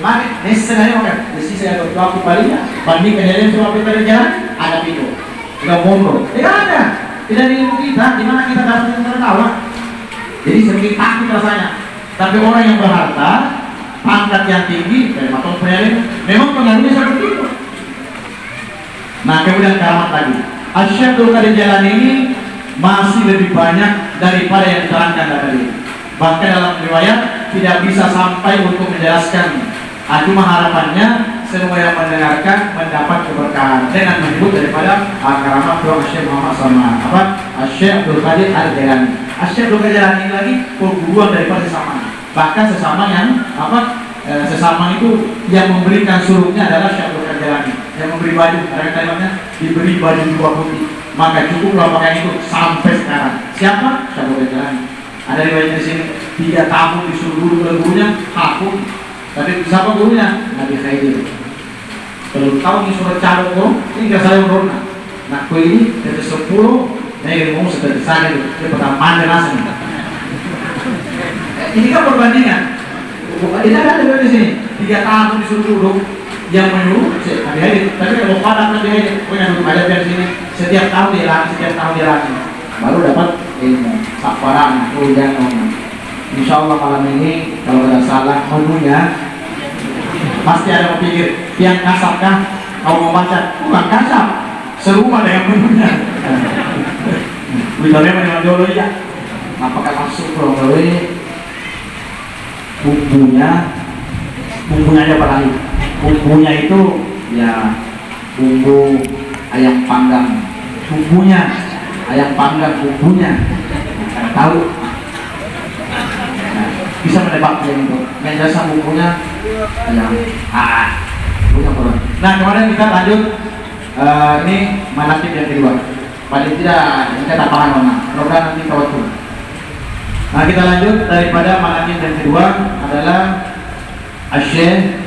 maka sebenarnya makan. Jadi saya aku palingnya bandingkan dengan semua kita jalan ada video, tidak mondo, ada, tidak di ilmu kita, di mana kita dapat tertawa. Jadi semakin takut rasanya. Tapi orang yang berharta, pangkat yang tinggi, dari matang penyaring, memang pengaruhnya seperti itu. Nah kemudian keramat tadi, Syekh Abdul Qadir Jalani ini masih lebih banyak daripada yang diterangkan tadi. Bahkan dalam riwayat tidak bisa sampai untuk menjelaskan. Cuma harapannya semua yang mendengarkan mendapat keberkahan dengan menyebut daripada keramat Tuhan Syekh Muhammad sama Syekh Abdul Qadir Al-Jalani. Syekh Abdul Qadir Jalani lagi perguruan daripada sesama. Bahkan sesama yang sesama itu yang memberikan surutnya adalah Syekh Abdul Qadir Jalani. Yang memberi baju, ada kalimatnya diberi baju dua putih. Maka cukuplah pakaian itu sampai sekarang. Siapa? Syekh Abdul Qadir Jalani. Ada riwayat di sini 3 tahun disuruh guru oleh gurunya, hakul. Tapi siapa gurunya? Nabi Khaidir. Kalau tahu ini surat calon kok, ini nggak saya urutnya. Nah, kue ini dari 10, dari mau seperti saya itu, dia pertama mandel rasanya. Ini kan perbandingan. Ini ada di sini 3 tahun disuruh guru yang menyuruh Nabi Khaidir. Tapi kalau pada Nabi Khaidir, punya duduk ada di sini setiap tahun dia lagi, baru dapat ilmu sabaran ujian orang. Insyaallah malam ini kalau tidak salah menunya pasti ada yang pikir yang kasar kah kau mau baca? Bukan kasar, serumah dengan menunya. Bicaranya memang dulu ya. Apakah masuk melalui bumbunya aja Pak Ali. Bumbunya itu ya bumbu ayam panggang. Bumbunya ayam panggang, bumbunya tahu. Nah, bisa menebak yang itu. Yang jasa bumbunya ayam punya kurang. Nah kemarin kita lanjut ini manakib yang kedua. Paling tidak kita paham mana. Mudah-mudahan nanti waktu. Nah kita lanjut daripada manakib yang kedua adalah Syekh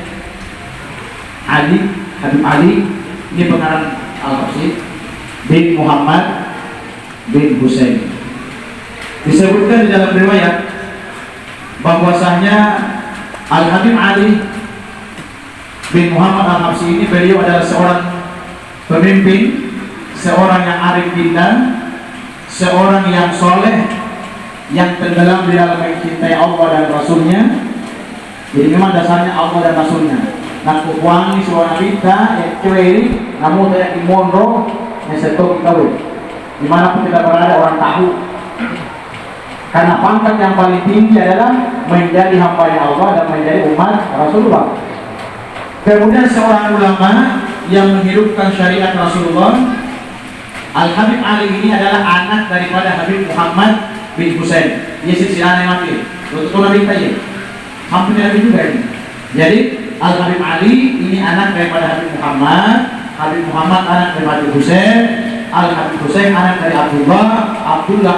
Habib Ali. Ini pengarang Al-Qasid bin Muhammad bin Husain. Disebutkan di dalam riwayat bahwasanya Al-Habib Ali bin Muhammad Al-Habsyi ini beliau adalah seorang pemimpin, seorang yang arif billah, seorang yang soleh, yang tenggelam di dalam mencintai Allah dan Rasulnya. Jadi memang dasarnya Allah dan Rasulnya. Nah, kukuangi seorang wanita yang cewek, namun saya di mondro, yang setok kita dimanapun kita berada orang tahu. Karena pangkat yang paling tinggi adalah menjadi hamba Allah dan menjadi umat Rasulullah. Kemudian seorang ulama yang menghidupkan syariat Rasulullah, Al-Habib Ali ini adalah anak daripada Habib Muhammad bin Husain. Dia silsilah Nabi. Untuk Nabi tadi, hampir Nabi juga ini. Jadi Al-Habib Ali ini anak daripada Habib Muhammad anak daripada Husain, Al-Habib Husain anak dari Abdullah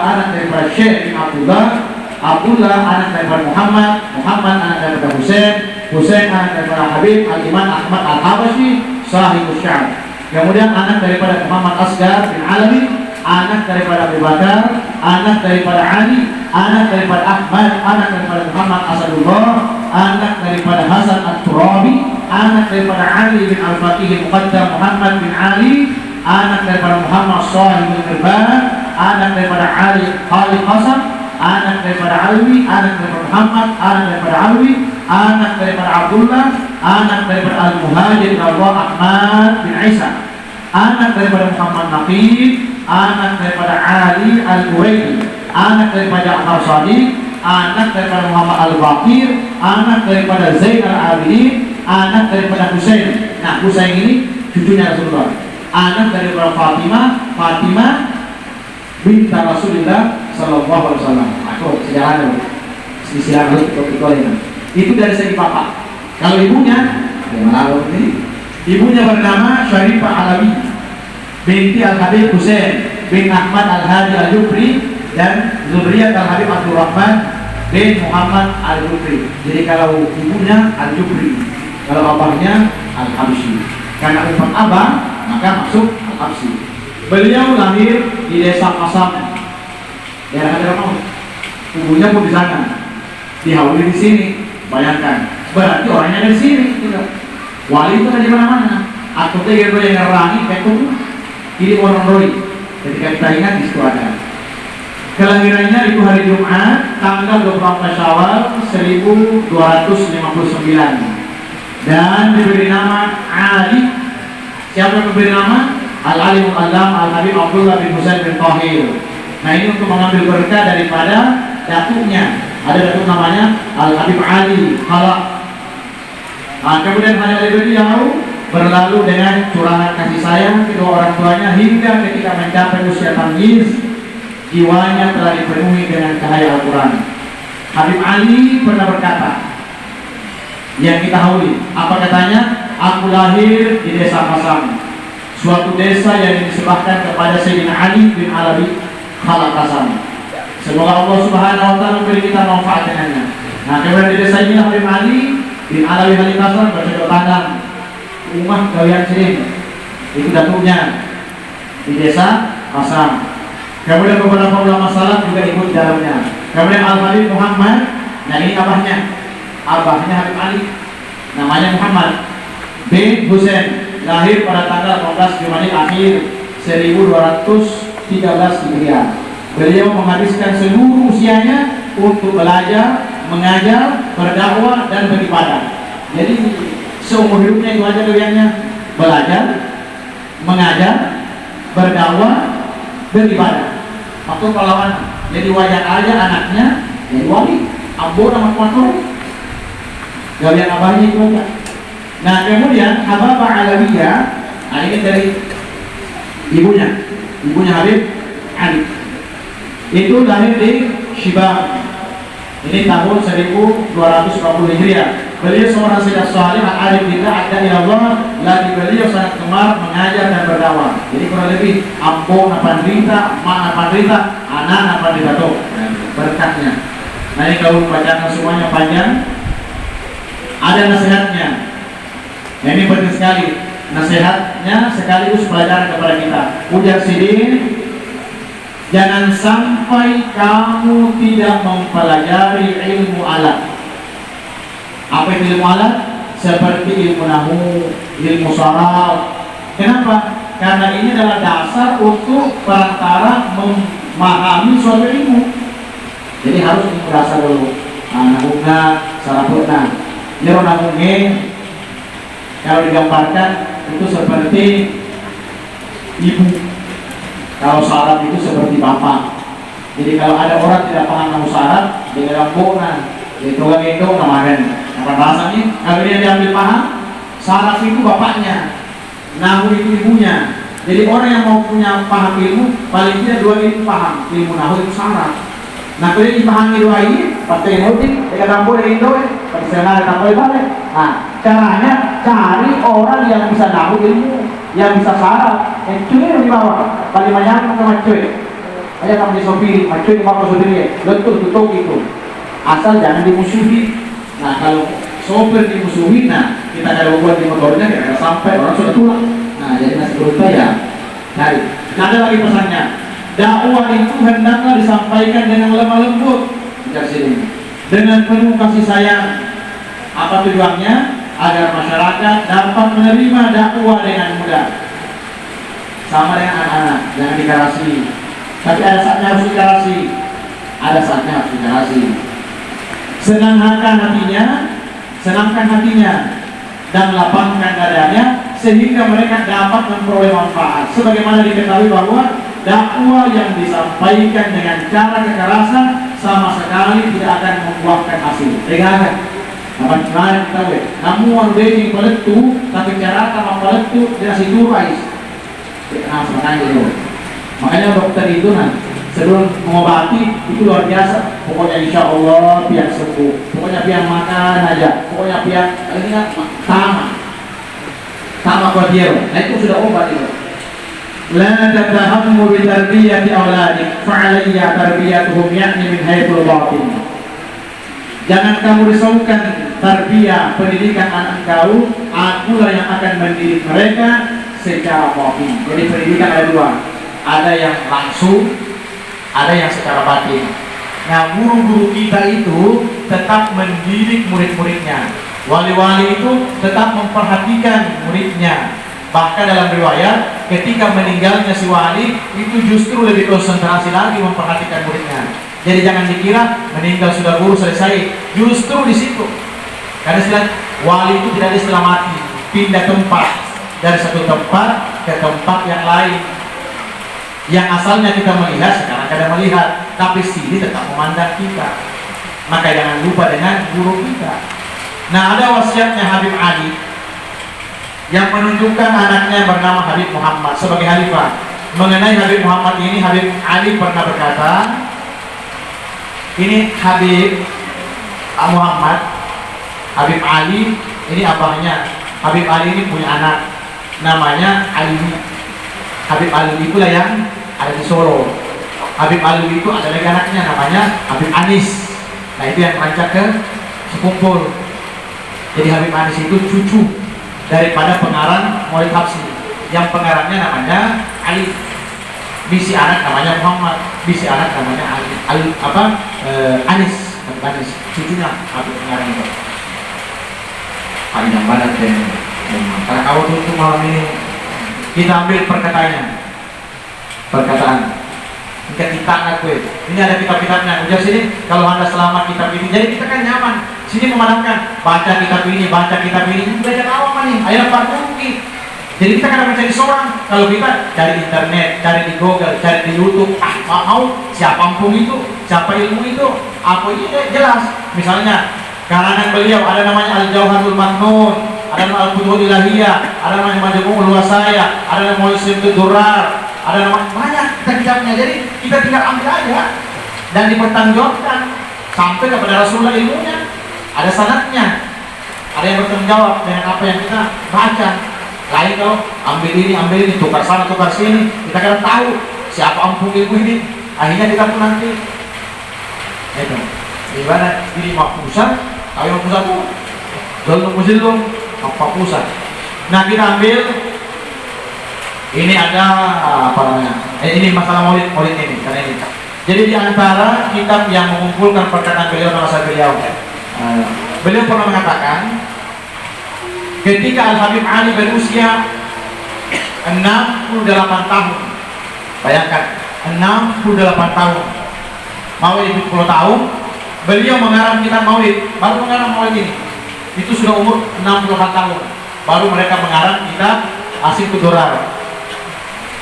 anak daripada Syekh bin Abdullah anak daripada Muhammad anak daripada Husain anak daripada Habib Al-Imam Ahmad Al-Habashi Sahibus Syam. Kemudian anak daripada Muhammad Asgar bin Alawi, anak daripada Abu Bakar, anak daripada Ali, anak daripada Ahmad, anak daripada Muhammad Asadullah, anak daripada Hasan At-Turabi, anak daripada Ali bin Al-Faqih Muqaddam Muhammad bin Ali, anak daripada Muhammad Shahib bin Irban, anak daripada Ali Khalid Hasan, anak daripada Alwi, anak daripada Muhammad, anak daripada Alwi, anak daripada Abdullah, anak daripada Al-Muhajir Allah Ahmad bin Isa, anak daripada Muhammad Naqib, anak daripada Ali Al-Buwaidi, anak daripada Ahmad Sadiq, anak daripada Muhammad Al-Baqir, anak daripada Zain Al-Abidin, anak daripada Husain. Nah, Husain ini cucunya Rasulullah. Anak daripada Fatimah binti Rasulullah sallallahu alaihi wasallam. Aku sejarahnya. Silsilah itu itu dari segi bapak. Kalau ibunya, bagaimana ini? Ibunya bernama Syarifah Alawi binti Al-Habib Husain bin Ahmad Al-Hadi Al-Jufri dan Zuriyat Al-Habib Abdul Rahman bin Muhammad Al-Jufri. Jadi kalau ibunya Al-Jufri, kalau bapaknya Al-Habsyi. Karena empat abang, maka masuk Al-Habsyi. Beliau lahir di desa Kasam, daerah Hadramaut. Ibunya pun di sana, dihauli di sini. Bayangkan, berarti orangnya dari sini. Wali itu ada di mana-mana. Aku tega yang ngerangi, petung, ini orang Roy. Ketika kita ingat di situ ada. Kelahirannya itu hari Jumat, tanggal 24 Syawal 1259. Dan diberi nama Ali. Siapa yang memberi nama? Al-Alim Al-Alam Al-Habib Abdullah bin Husain bin Tahir. Nah, ini untuk mengambil berkah daripada datuknya. Ada datuk namanya Al-Habib Ali Khalaq. Nah, kemudian hanya dari beliau berlalu dengan curahan kasih sayang kedua orang tuanya hingga ketika mencapai usia tamyiz, jiwanya telah dipenuhi dengan cahaya Al-Quran. Habib Ali pernah berkata, yang kita hauli, apa katanya? Aku lahir di desa Kasam, suatu desa yang disebahkan kepada Sayyidina Ali bin Alawi Khalaq Kasam. Semoga Allah Subhanahu wa taala memberi kita manfaat dengannya. Nah, kemudian di desa ini Habib Ali bin Alawi Khalaq Kasam bercocok tanam rumah gawian sering. Itu datuknya di desa Kasam. Kemudian beberapa ulama salaf juga ikut di dalamnya. Kemudian Al-Habib Muhammad, nah ini abahnya Habib Ali, namanya Muhammad bin Husain, lahir pada tanggal 15 Jumadil Akhir 1213 Hijriah. Beliau menghabiskan seluruh usianya untuk belajar, mengajar, berdakwah dan beribadah. Jadi seumur hidupnya itu aja doyannya, belajar, mengajar, berdakwah, beribadah. Waktu pahlawan, jadi wajar aja anaknya jadi wali, ambo nama kuator. Gawian abahnya itu aja. Nah, kemudian Hababah Alawiyah, nah ini dari ibunya Habib Ali. Itu lahir di Shibam. Ini tahun 1220 Hijriah. Beliau seorang sayyidah salih al-arif billah adda ila Allah, lagi beliau sangat gemar mengajar dan berdakwah. Jadi kurang lebih ambo napan rita, mak napan rita, anak napan rita tuh berkatnya. Nah, ini kalau bacakan semuanya panjang, ada nasihatnya. Nah, ini penting sekali. Nasihatnya sekaligus pelajaran kepada kita. Ujar Sidin, jangan sampai kamu tidak mempelajari ilmu alat. Apa itu ilmu alat? Seperti ilmu nahu, ilmu syaraf. Kenapa? Karena ini adalah dasar untuk perantara memahami suatu ilmu. Jadi harus dirasa dulu. Nahungna saraputna. Nyero nahungnya kalau digambarkan itu seperti ibu. Kalau syarat itu seperti bapak. Jadi kalau ada orang tidak paham nahu syarat, dia gambonan, dia tukang gendong namakan. Apa rasanya? Kalau dia diambil paham, syarat itu bapaknya, nahu itu ibunya. Jadi orang yang mau punya paham ilmu, paling tidak dua ilmu paham. Ilmu nahu itu syarat. Nah kalau dia dipahami dua ini, pakai mudik, dia gambo dari Indo, pakai senang gambo balik. Nah caranya cari orang yang bisa nahu ilmu, yang bisa syarat. Cuy di bawah, paling banyak sama cuy. Ayo kamu disopiri, cuy di bawah sopiri, betul tutup itu. Asal jangan dimusuhi. Nah kalau sopir dimusuhi, nah kita ada buat di motornya, kita sampai orang sudah tulang. Nah jadi nasi berupa ya. Cari. Nah, ada lagi pesannya. Dakwah itu hendaklah disampaikan dengan lemah lembut. Di sini. Dengan penuh kasih sayang. Apa tujuannya? Agar masyarakat dapat menerima dakwah dengan mudah. Sama dengan anak-anak, jangan digarasi. Tapi ada saatnya harus digarasi. Ada saatnya harus digarasi. Senangkan hatinya, dan lapangkan dadanya sehingga mereka dapat memperoleh manfaat. Sebagaimana diketahui bahwa dakwah yang disampaikan dengan cara kekerasan sama sekali tidak akan membuahkan hasil. Dengarkan. Apa kita weh? Namun orang beking peletu, tapi cara sama peletu dia si turais. Nah, makanya itu. Makanya dokter itu sebelum mengobati itu luar biasa. Pokoknya insya Allah biar sembuh. Pokoknya biar makan aja. Pokoknya biar ini sama kuatiero. Nah itu sudah obat itu. La tatahammu bi tarbiyati auladik fa'alayya tarbiyatuhum ya'ni min haythul batin. Jangan kamu risaukan tarbiyah pendidikan anak kau, akulah yang akan mendidik mereka secara batin. Jadi pendidikan ada dua, ada yang langsung, ada yang secara batin. Nah guru-guru kita itu tetap mendidik murid-muridnya, wali-wali itu tetap memperhatikan muridnya. Bahkan dalam riwayat ketika meninggalnya si wali itu justru lebih konsentrasi lagi memperhatikan muridnya. Jadi jangan dikira meninggal sudah guru selesai, justru di situ. Karena istilah wali itu tidak ada istilah mati, pindah tempat dari satu tempat ke tempat yang lain. Yang asalnya kita melihat sekarang kada melihat, tapi sini tetap memandang kita. Maka jangan lupa dengan guru kita. Nah ada wasiatnya Habib Ali yang menunjukkan anaknya bernama Habib Muhammad sebagai khalifah. Mengenai Habib Muhammad ini, Habib Ali pernah berkata, ini Habib Muhammad, Habib Ali, ini abahnya. Habib Ali ini punya anak, namanya Ali. Habib Ali itulah yang ada di Solo. Habib Ali itu ada lagi anaknya, namanya Habib Anis. Nah itu yang rancak ke sekumpul. Jadi Habib Anis itu cucu daripada pengarang Maulid Habsyi. Yang pengarangnya namanya Ali. Bisi anak namanya Muhammad, bisi anak namanya Anis, cucunya Habib pengarang itu. Panjang banget ya. Karena kau tutup malam ini, kita ambil perkataan. Kita gue. Ini ada kitab-kitabnya. Ujar sini, kalau anda selamat kitab ini, jadi kita kan nyaman. Sini memadamkan, baca kitab ini, belajar apa nih? Ayo Pak. Jadi kita kadang mencari seorang, kalau kita cari internet, cari di Google, cari di YouTube, mau siapa ampun itu, siapa ilmu itu, apa ini jelas. Misalnya karangan beliau ada namanya Al-Jauharul Maknun, ada nama Al-Futuhul Ilahiyah, ada nama Majmu'ul Wasaya, ada nama Mu'jamul Durar, ada nama banyak kitabnya. Jadi kita tinggal ambil aja dan dipertanggungjawabkan sampai kepada Rasulullah ilmunya. Ada sanadnya, ada yang bertanggung jawab dengan apa yang kita baca. Lain kalau ambil ini, tukar sana, tukar sini, kita kan tahu siapa ampun ibu ini. Akhirnya kita pun nanti itu gimana ini makpusan, ayo makpusan tuh belum makpusan. Nah kita ambil ini ada apa namanya? Ini masalah maulid ini karena ini. Jadi di antara kitab yang mengumpulkan perkataan beliau, nasihat beliau, beliau pernah mengatakan, ketika Al-Habib Ali berusia 68 tahun, bayangkan 68 tahun, Maulid 70 tahun. Beliau mengarang kitab Maulid, baru mengarang Maulid ini. Itu sudah umur 64 tahun. Baru mereka mengarang kitab Asyidud Durar.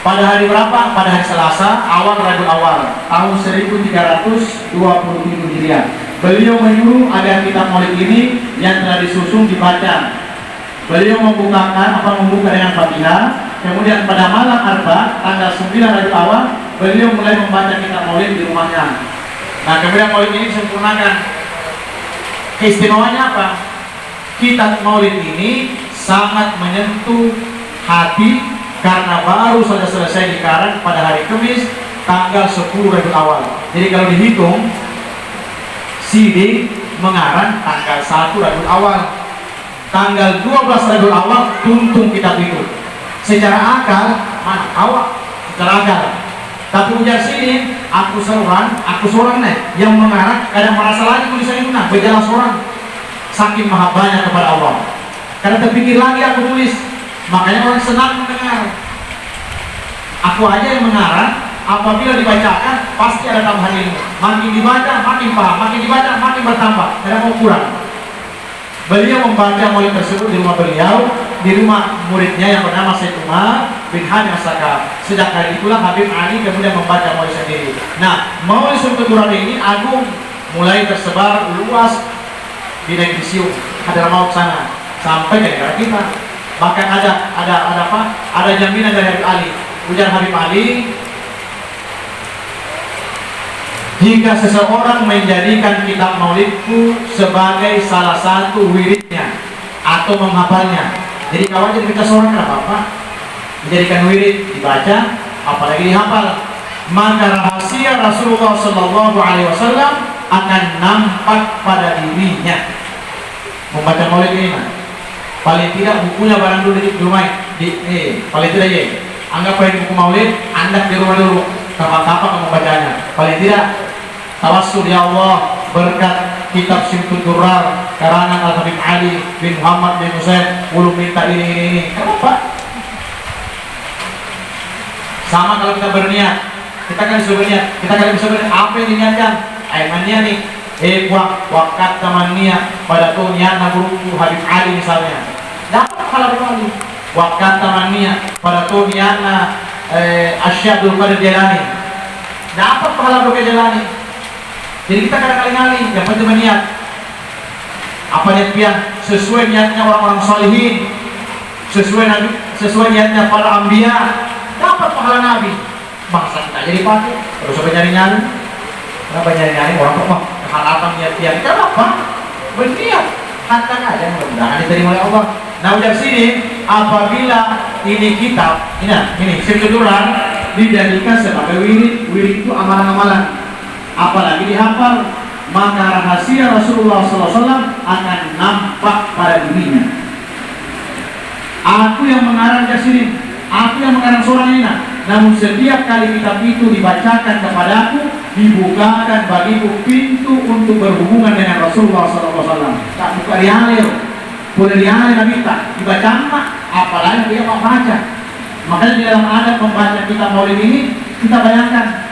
Pada hari berapa? Pada hari Selasa, awal Rabiul Awal, tahun 1327 Hijriah. Beliau menyuruh agar kitab Maulid ini yang telah disusun dibaca. Beliau membuka dengan Fatihah. Kemudian pada malam Arba, tanggal 9 Rabiul Awal, beliau mulai membaca kitab Maulid di rumahnya. Nah, kemudian Maulid ini disempurnakan. Keistimewanya apa? Kitab Maulid ini sangat menyentuh hati karena baru saja selesai dikarang pada hari Kamis tanggal 10 Rabiul Awal. Jadi kalau dihitung, Sidik mengarang tanggal 1 Rabiul Awal, tanggal 12 Rabiul Awal tuntung kitab itu. Secara akal, mana awak? Secara akal. Tapi ujar Sidik, aku seorang nih yang mengarang, kadang merasa lagi tulisan itu nah berjalan seorang. Saking mahabbahnya kepada Allah. Karena terpikir lagi aku tulis. Makanya orang senang mendengar. Aku aja yang mengarang, apabila dibacakan pasti ada tambahan ilmu. Makin dibaca makin paham, makin dibaca makin bertambah, tidak mau kurang. Beliau membaca Maulid tersebut di rumah beliau, di rumah muridnya yang bernama Sayyid Umar bin Hani As-Sakaf. Sejak hari itulah Habib Ali kemudian membaca Maulid sendiri. Nah, Maulid Asyidud Durar ini agung, mulai tersebar luas di negeri Siung, Hadramaut sana sampai ke negara kita. Bahkan ada jaminan dari Habib Ali. Ujar Habib Ali, jika seseorang menjadikan kitab Maulidku sebagai salah satu wiridnya atau menghafalnya, jadi kalau aja kita seorang kenapa apa? Menjadikan wirid, dibaca, apalagi dihafal, maka rahasia Rasulullah SAW akan nampak pada dirinya. Membaca Maulid ini, paling tidak bukunya barang dulu di rumah, paling tidak ya. Anggap baik buku Maulid, Anda di rumah dulu, kapan-kapan kamu membacanya. Paling tidak, tawassul ya Allah berkat kitab Asyidud Durar karangan Al Habib Ali bin Muhammad bin Husain, ulum minta ini. Kenapa? Sama kalau kita berniat, kita kan bisa berniat, apa yang diniatkan? Aimannya nih, wakat tamannya pada tuh niatna guruku Habib Ali misalnya, dapat pahala berkali. Wakat tamannya pada tuh niatna Asyadul Qadir Jalani, dapat pahala berkali Jalani. Jadi kita kadang-kadang yang penting berniat. Apa niat sesuai niatnya orang-orang salihin, sesuai niatnya para anbiya, dapat pahala Nabi. Bangsa kita jadi pakai terus sampai nyari-nyari. Kenapa nyari-nyari orang kok kehalatan niat-niat? Kenapa? Berniat. Hantar aja mudah-mudahan diterima oleh Allah. Nah udah sini, apabila ini kitab, ini Asyidud Durar dijadikan sebagai wirid itu amalan-amalan, apalagi dihafal, maka rahasia Rasulullah SAW akan nampak pada dirinya. Aku yang mengarang jasinin, aku yang mengarang seorang ini. Namun setiap kali kitab itu dibacakan kepadaku, dibukakan bagiku pintu untuk berhubungan dengan Rasulullah SAW. Tak buka dialir, boleh dialir Nabi tak dibaca mak, apalagi dia mau baca. Makanya di dalam adat membaca kitab Maulid ini, kita bayangkan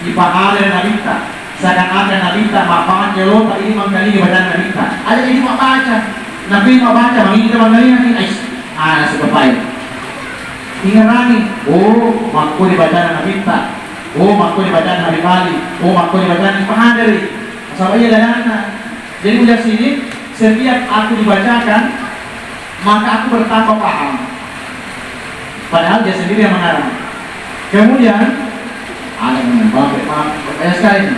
dipahami Nabi tak, seakan-akan Nabi tak maafkan jelo tak ini mengkali dibaca Nabi tak. Ada ini mau baca, Nabi mau baca, mungkin kita mengkali nanti, sebaik. Ingat lagi, oh makku dibaca Nabi tak, oh makku dibaca Nabi Ali, oh makku dibaca Nabi Padri. Masalahnya dari anak. Jadi udah sini, setiap aku dibacakan, maka aku bertambah paham. Padahal dia sendiri yang mengarang. Kemudian ada yang sekali.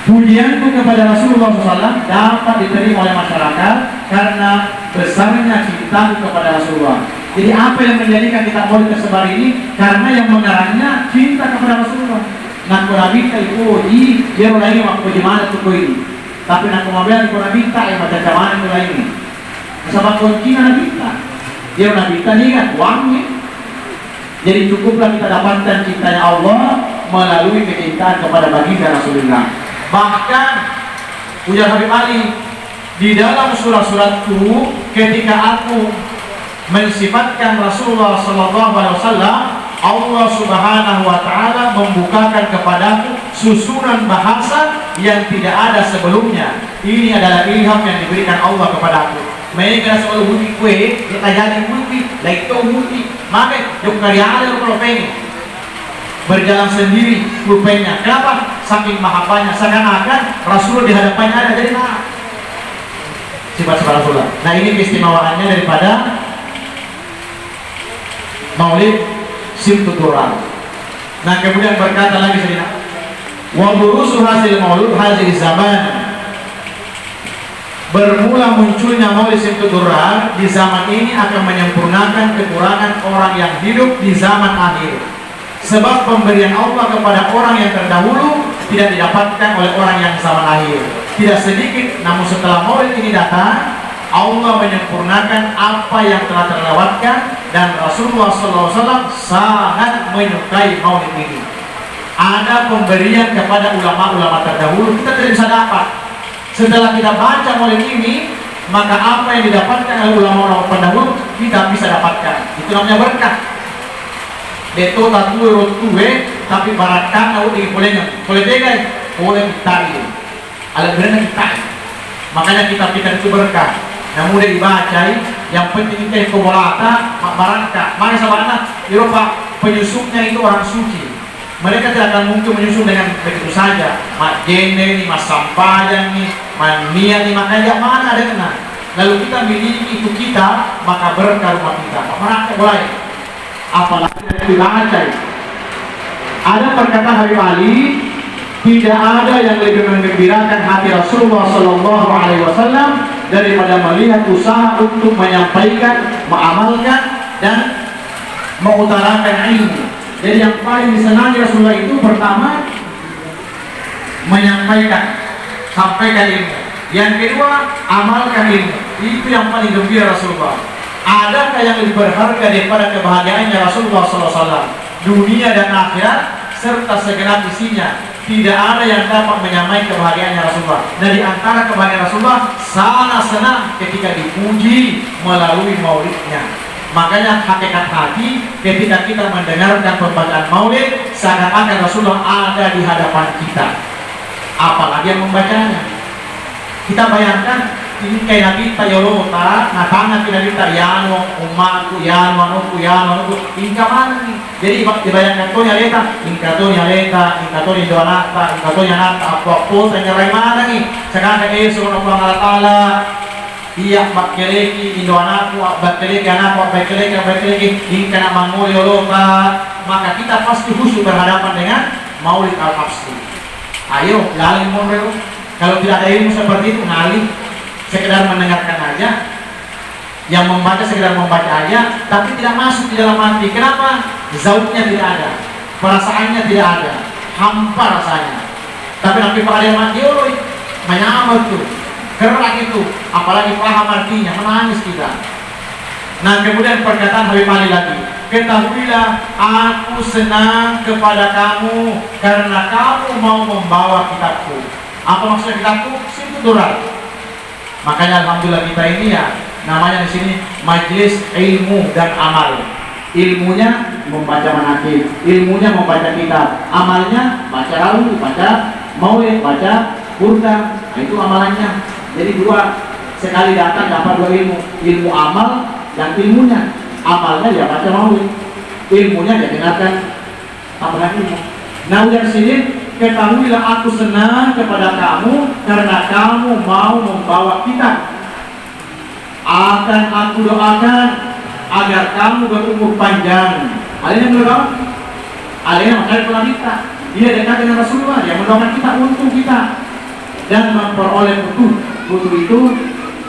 Pujianku kepada Rasulullah SAW dapat diterima oleh masyarakat karena besarnya cintaku kepada Rasulullah. Jadi apa yang menjadikan kitab Maulid tersebar ini? Karena yang mengarangnya cinta kepada Rasulullah. Nak Nabi tak ipuji, dia lagi mau puji mana tuh ini. Tapi nak mobil Nabi tak yang macam mana tuh ini. Sebab kunci Nabi tak, dia Nabi tak ingat uangnya. Jadi cukuplah kita dapatkan cintanya Allah melalui kecintaan kepada baginda Rasulullah. Bahkan ujar Habib Ali, di dalam surat-suratku ketika aku mensifatkan Rasulullah SAW Allah Subhanahu wa Ta'ala membukakan kepadaku susunan bahasa yang tidak ada sebelumnya. Ini adalah ilham yang diberikan Allah kepadaku. Mereka selalu budi kue, kita jadi budi, like itu budi. Maka yuk karya ada kalau pengen berjalan sendiri rupanya. Kenapa? Saking mahabbahnya, seakan-akan Rasul di hadapannya ada, jadi nah sifat-sifat Rasulullah. Nah ini keistimewaannya daripada Maulid Simtud Durrar. Nah kemudian berkata lagi Sayyidina, wa burusu hasil maulud hasil zaman, bermula munculnya Maulid Simtud Durrar di zaman ini akan menyempurnakan kekurangan orang yang hidup di zaman akhir. Sebab pemberian Allah kepada orang yang terdahulu tidak didapatkan oleh orang yang zaman akhir. Tidak sedikit, namun setelah Maulid ini datang, Allah menyempurnakan apa yang telah terlewatkan, dan Rasulullah SAW sangat menyukai Maulid ini. Ada pemberian kepada ulama-ulama terdahulu kita tidak bisa dapat. Setelah kita baca Maulid ini, maka apa yang didapatkan oleh ulama-ulama terdahulu kita bisa dapatkan. Itu namanya berkah. Deto tatuwe rotuwe tapi baratkan au di bolehnya. Boleh degai, boleh kita ini. Alat berenang kita. Makanya kita itu berkah. Yang mudah dibaca, yang penting kita kebolata, baratkan. Maka sahabatnya, Eropa penyusupnya itu orang suci. Mereka tidak akan mungkin menyusup dengan begitu saja. Mak jene nih, mas sampayan nih, mania nih, makanya mana ada kena. Lalu kita miliki itu kita, maka berkah rumah kita. Mereka boleh. Apalagi dari dibaca. Ada perkataan Habib Ali, tidak ada yang lebih menggembirakan hati Rasulullah SAW daripada melihat usaha untuk menyampaikan, mengamalkan, dan mengutarakan ilmu. Jadi yang paling disenangi Rasulullah itu pertama menyampaikan, sampaikan ilmu. Yang kedua, amalkan ilmu. Itu yang paling gembira Rasulullah. Adakah yang lebih berharga daripada kebahagiaannya Rasulullah SAW? Dunia dan akhirat serta segenap isinya, tidak ada yang dapat menyamai kebahagiaannya Rasulullah. Nah, di antara kebahagiaan Rasulullah, sangat senang ketika dipuji melalui maulidnya. Makanya hakikat hati ketika kita mendengarkan pembacaan maulid, seakan-akan Rasulullah ada di hadapan kita. Apalagi yang membacanya. Kita bayangkan ini kayak Nabi Tayorota, nah tangan kita kita Yano, umatku, Yano, anuku, ingka mana nih? Jadi dibayangkan tuh nyaleta, ingka tuh nyaleta, ingka tuh indonata, ingka tuh nyanata, apa-apa, nyerai mana nih? Sekarang esok Allah Taala, iya bakkeleki indoanaku, bakkeleki anakku, bakkeleki, ingka nama Yorota, maka kita pasti khusyuk berhadapan dengan Maulid Al-Habsyi. Ayo, lalin monreo. Kalau tidak ada ilmu seperti itu, ngalih. Sekedar mendengarkan aja, yang membaca sekedar membaca aja, tapi tidak masuk di dalam hati. Kenapa? Zautnya tidak ada, perasaannya tidak ada, hampa rasanya. Tapi nanti pada yang mati, menyamar tuh, gerak itu, apalagi paham artinya, menangis kita. Nah kemudian perkataan Habib Ali lagi, ketahuilah aku senang kepada kamu karena kamu mau membawa kitabku. Apa maksudnya kitabku? Simtud Durrar. Makanya alhamdulillah kita ini ya namanya di sini majelis ilmu dan amal. Ilmunya membaca manaqib, ilmunya membaca kitab, amalnya baca rawi, baca maulid, baca burda. Nah, itu amalannya. Jadi dua, sekali datang dapat dua ilmu, ilmu amal dan ilmunya. Amalnya ya baca maulid, ilmunya ya dengarkan tambahan ilmu. Nah udah sini, ketahuilah aku senang kepada kamu karena kamu mau membawa kitab. Akan aku doakan agar kamu berumur panjang. Alina berdoa, Alina makanya pernah kita. Dia dekat dengan Rasulullah, dia mendoakan kita untuk kita dan memperoleh putu. Putu itu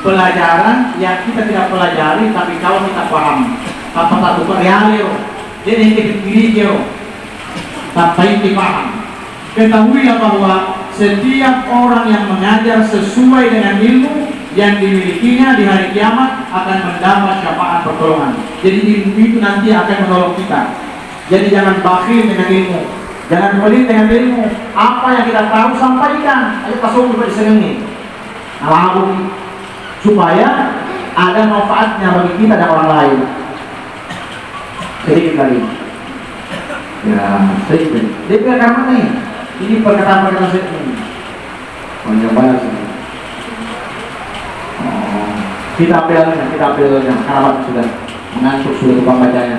pelajaran yang kita tidak pelajari, tapi kalau kita paham, tanpa satu realio, jadi kita diri tanpa itu paham. Ketahuilah bahwa setiap orang yang mengajar sesuai dengan ilmu yang dimilikinya di hari kiamat akan mendapat syafaat pertolongan. Jadi ilmu itu nanti akan menolong kita. Jadi jangan bakhil dengan ilmu, jangan pelit dengan ilmu. Apa yang kita tahu sampaikan. Ayo pasung juga disenangi. Alhamdulillah, supaya ada manfaatnya bagi kita dan orang lain. Jadi kembali. Ya, statement. Dia bilang mana nih? Ini perkataan-perkataan statement. Mencoba sih. Oh, kita ambilnya, karena sudah mengantuk, sudah tukang bacanya.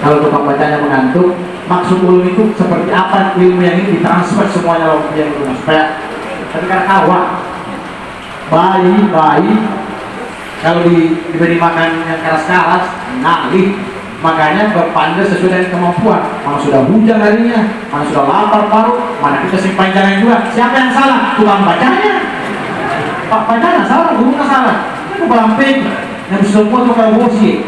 Kalau tukang bacanya mengantuk, maksud ulum itu seperti apa ilmu yang ini ditransfer semuanya lalu yang itu supaya tapi karena awak bayi kalau diberi makan yang keras-keras ngalih, makanya berpandai sesuai dengan kemampuan. Mana sudah hujan harinya, mana sudah lapar perut, mana kita simpan jangan juga. Siapa yang salah? Tukang bacanya. Pak bacanya salah, guru salah. Itu pelamping yang semua tukang bosi.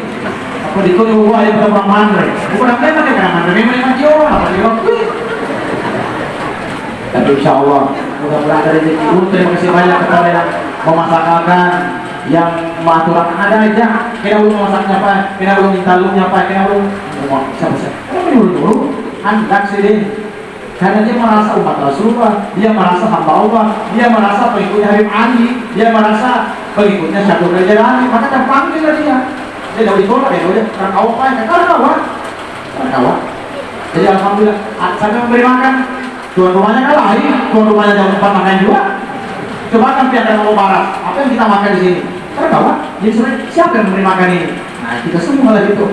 Apa di kau yang ada pada mandre? Bukan apa yang ada mandre, memang mati orang apa dia waktu. Tapi insya Allah mudah-mudahan dari itu terima kasih banyak kepada yang memasakkan, yang mengaturan ada aja. Kita belum masaknya apa? Kita belum minta lunya apa? Kita belum siapa? Kita dulu hendak sih deh. Karena dia merasa umat Rasulullah, dia merasa hamba Allah, dia merasa pengikutnya Habib Ali, dia merasa pengikutnya Syaikhul Jalani, maka terpanggil dia. Dia dari ditolak ya, dia karena kawan. Jadi alhamdulillah, sampai memberi makan, tuan rumahnya kalah, tuan rumahnya jam 4 makan juga. Coba kan pihak yang mau marah, apa yang kita makan di sini? Karena kawan, jadi sebenarnya siapa yang memberi makan ini? Nah kita semua lah gitu.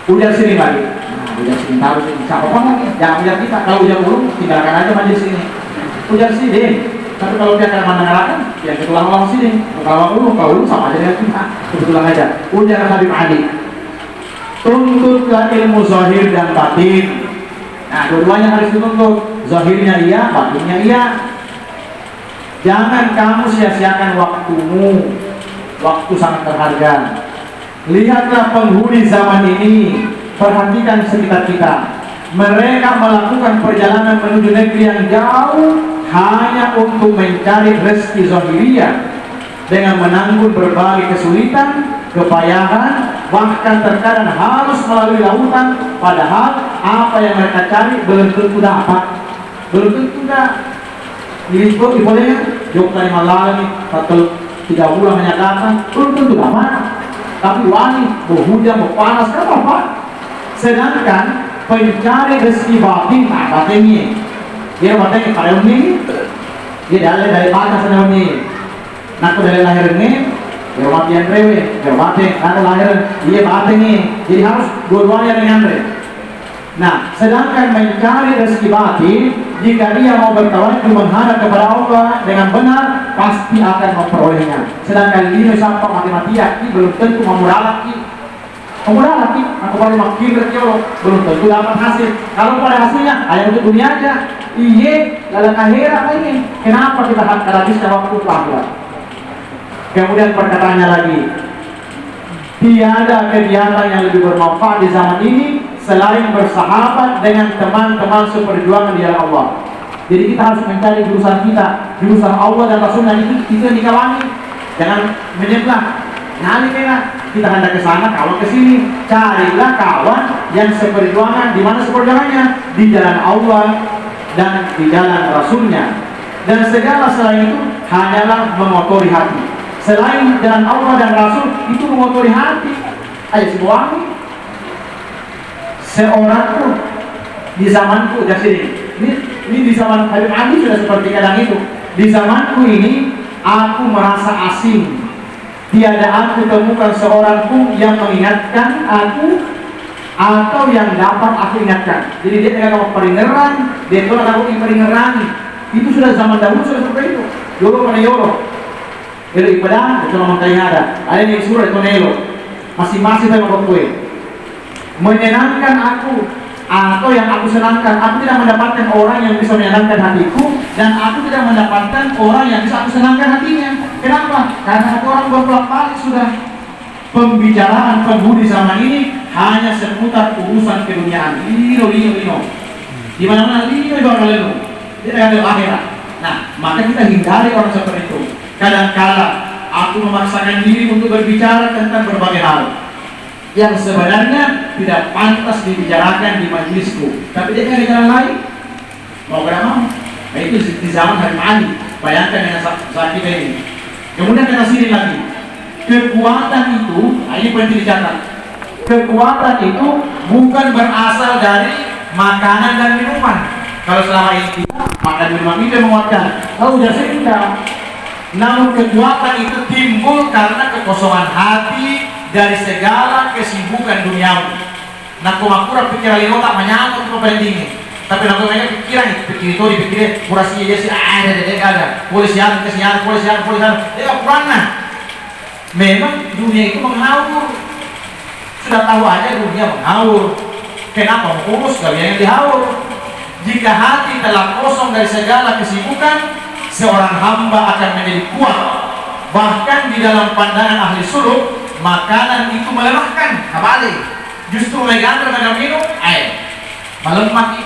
Udah sini lagi. Ujar sini taruh sini, siapa lagi? Jangan ujar kita. Kalau ujar dulu, tinggalkan aja majelis sini. Ujar sini. Tapi kalau dia akan mendengarkan, ya ketulang-ulang sini. Kalau dulu sama aja dengan kita. Kebetulan aja. Ujar Habib Ali. Tuntutlah ilmu zahir dan batin. Nah, dua-duanya harus dituntut. Zahirnya iya, batinnya iya. Jangan kamu sia-siakan waktumu. Waktu sangat berharga. Lihatlah penghuni zaman ini. Perhatikan sekitar kita. Mereka melakukan perjalanan menuju negeri yang jauh hanya untuk mencari rezeki zahiriyah dengan menanggung berbagai kesulitan, kepayahan, bahkan terkadang harus melalui lautan. Padahal apa yang mereka cari belum tentu dapat, belum tentu dapat. Ini boleh jok dari malam atau 3 bulan hanya datang, belum tentu dapat. Tapi wani, mau hujan, mau panas, kan apa? Sedangkan pencari rezeki batin, batinnya dia batin pada ini, dia dari batas sana ini, nak dari lahir ini, dia mati yang rewe, dia batin, nak lahir dia batin ini, jadi harus dua-duanya dengan re. Nah, sedangkan mencari rezeki batin, jika dia mau bertawakal menghadap kepada Allah dengan benar, pasti akan memperolehnya. Sedangkan ini sampai mati-matian, ini belum tentu memuralaki. Kemudian lagi, aku baru makin berkiolo, belum tentu dapat hasil. Kalau pada hasilnya, hanya untuk dunia aja. Iya, dalam akhirat ini. Kenapa kita habiskan waktu untuk akhirat? Kemudian perkataannya lagi, tiada kegiatan yang lebih bermanfaat di zaman ini selain bersahabat dengan teman-teman seperjuangan di jalan Allah. Jadi kita harus mencari jurusan kita, jurusan Allah dan Rasulnya itu yang dikawangi. Jangan menyebelah. Nah, kita hendak ke sana, kawan ke sini. Carilah kawan yang seperjuangan. Di mana seperjuangannya? Di jalan Allah dan di jalan Rasulnya. Dan segala selain itu hanyalah mengotori hati. Selain jalan Allah dan Rasul itu mengotori hati. Ayo sebuah seorang tuh di zamanku dari sini. Ini di zaman Habib Ali sudah seperti kadang itu. Di zamanku ini aku merasa asing. Tiada aku temukan seorang pun yang mengingatkan aku atau yang dapat aku ingatkan. Jadi dia dengan peringeran, dia tolak aku peringeran. Itu sudah zaman dahulu sudah seperti itu. Yoro pada Yoro. Yoro ibadah, cuma mengkain ada. Ada yang surah itu Nelo. Masing-masing saya mau kue. Menyenangkan aku atau yang aku senangkan. Aku tidak mendapatkan orang yang bisa menyenangkan hatiku, dan aku tidak mendapatkan orang yang bisa aku senangkan hatinya. Kenapa? Karena aku orang berbolak-balik sudah. Pembicaraan penghuni zaman ini hanya seputar urusan keduniaan. Lino. Di mana-mana lino ibarat. Dia ada akhirat. Nah, maka kita hindari orang seperti itu. Kadang-kala aku memaksakan diri untuk berbicara tentang berbagai hal yang sebenarnya tidak pantas dibicarakan di majelisku, tapi dia kan di jalan lain mau berapa mau. Nah, itu di zaman Habib Ali. Bayangkan dengan saat kita ini. Kemudian kita sini lagi, kekuatan itu, ini penting dicatat. Kekuatan itu bukan berasal dari makanan dan minuman. Kalau selama ini kita makan minuman itu yang menguatkan, lalu sudah sehingga. Namun kekuatan itu timbul karena kekosongan hati dari segala kesibukan duniawi. Nah, kumakura pikiran lino tak menyangkut ke pendingin. Tapi nak banyak pikiran, pikir itu dipikir kurasi aja sih, ada polisian, polisian, dia kurangnya. Memang dunia itu menghaur. Sudah tahu aja dunia menghaur. Kenapa kurus? Gak yang dihaur. Jika hati telah kosong dari segala kesibukan, seorang hamba akan menjadi kuat. Bahkan di dalam pandangan ahli suluk, makanan itu melemahkan. Kembali, justru megandar minum air melemah.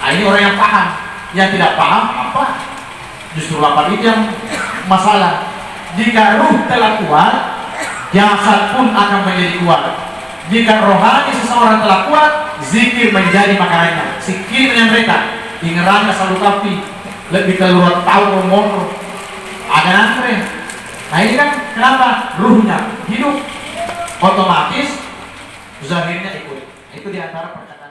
Ini orang yang paham. Yang tidak paham apa? Justru lapar itu yang masalah. Jika ruh telah kuat, jasad pun akan menjadi kuat. Jika rohani seseorang telah kuat, zikir menjadi makanannya. Zikir dengan mereka, ingerannya selalu tapi lebih keluar tahu ngomong. Ada nanti. Nah ini kan kenapa ruhnya hidup, otomatis zahirnya ikut. Itu diantara perkataan.